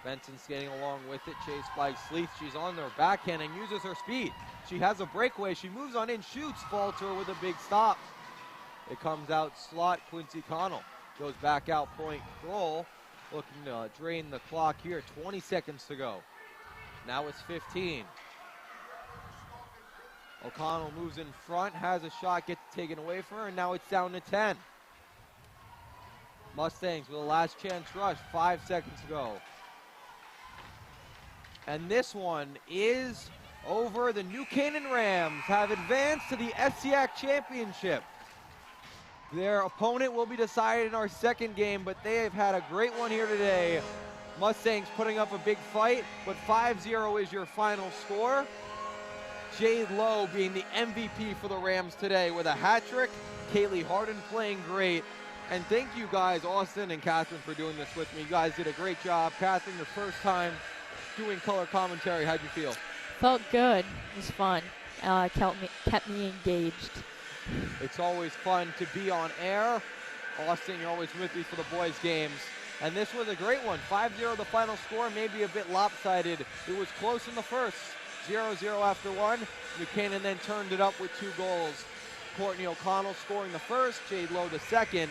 S1: Benson skating along with it, chased by Sleeth. She's on their backhand and uses her speed. She has a breakaway. She moves on in, shoots, Falter with a big stop. It comes out slot. Quincy Connell goes back out point goal, looking to drain the clock here. 20 seconds to go. Now it's 15. O'Connell moves in front, has a shot, gets taken away from her, and now it's down to 10. Mustangs with a last chance rush, 5 seconds to go. And this one is over. The New Canaan Rams have advanced to the FCIAC Championship. Their opponent will be decided in our second game, but they have had a great one here today. Mustangs putting up a big fight, but 5-0 is your final score. Jade Lowe being the MVP for the Rams today with a hat trick. Kaylee Harden playing great. And thank you guys, Austin and Catherine, for doing this with me. You guys did a great job. Catherine, your first time doing color commentary. How'd you feel?
S3: Felt good. It was fun. Kept me engaged.
S1: It's always fun to be on air. Austin, you're always with me for the boys' games. And this was a great one. 5-0 the final score, maybe a bit lopsided. It was close in the first. 0-0 after one. New Canaan then turned it up with 2 goals. Courtney O'Connell scoring the first, Jade Lowe the second.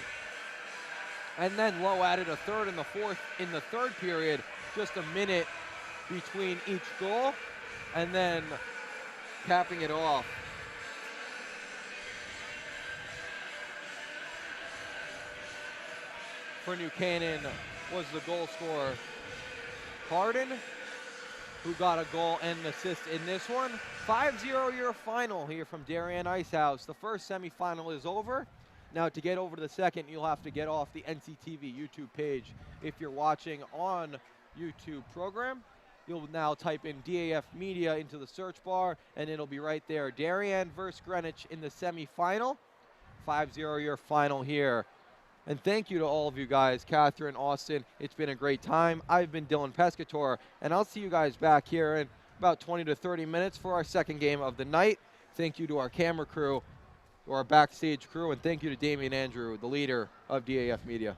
S1: And then Lowe added a third and the fourth in the third period. Just a minute between each goal. And then capping it off. For New Canaan was the goal scorer, Harden, who got a goal and an assist in this one. 5-0 your final here from Darien Icehouse. The first semifinal is over. Now to get over to the second, you'll have to get off the NCTV YouTube page. If you're watching on YouTube program, you'll now type in DAF Media into the search bar, and it'll be right there. Darien versus Greenwich in the semifinal. 5-0 your final here. And thank you to all of you guys, Catherine, Austin. It's been a great time. I've been Dylan Pescator, and I'll see you guys back here in about 20 to 30 minutes for our second game of the night. Thank you to our camera crew, to our backstage crew, and thank you to Damian Andrew, the leader of DAF Media.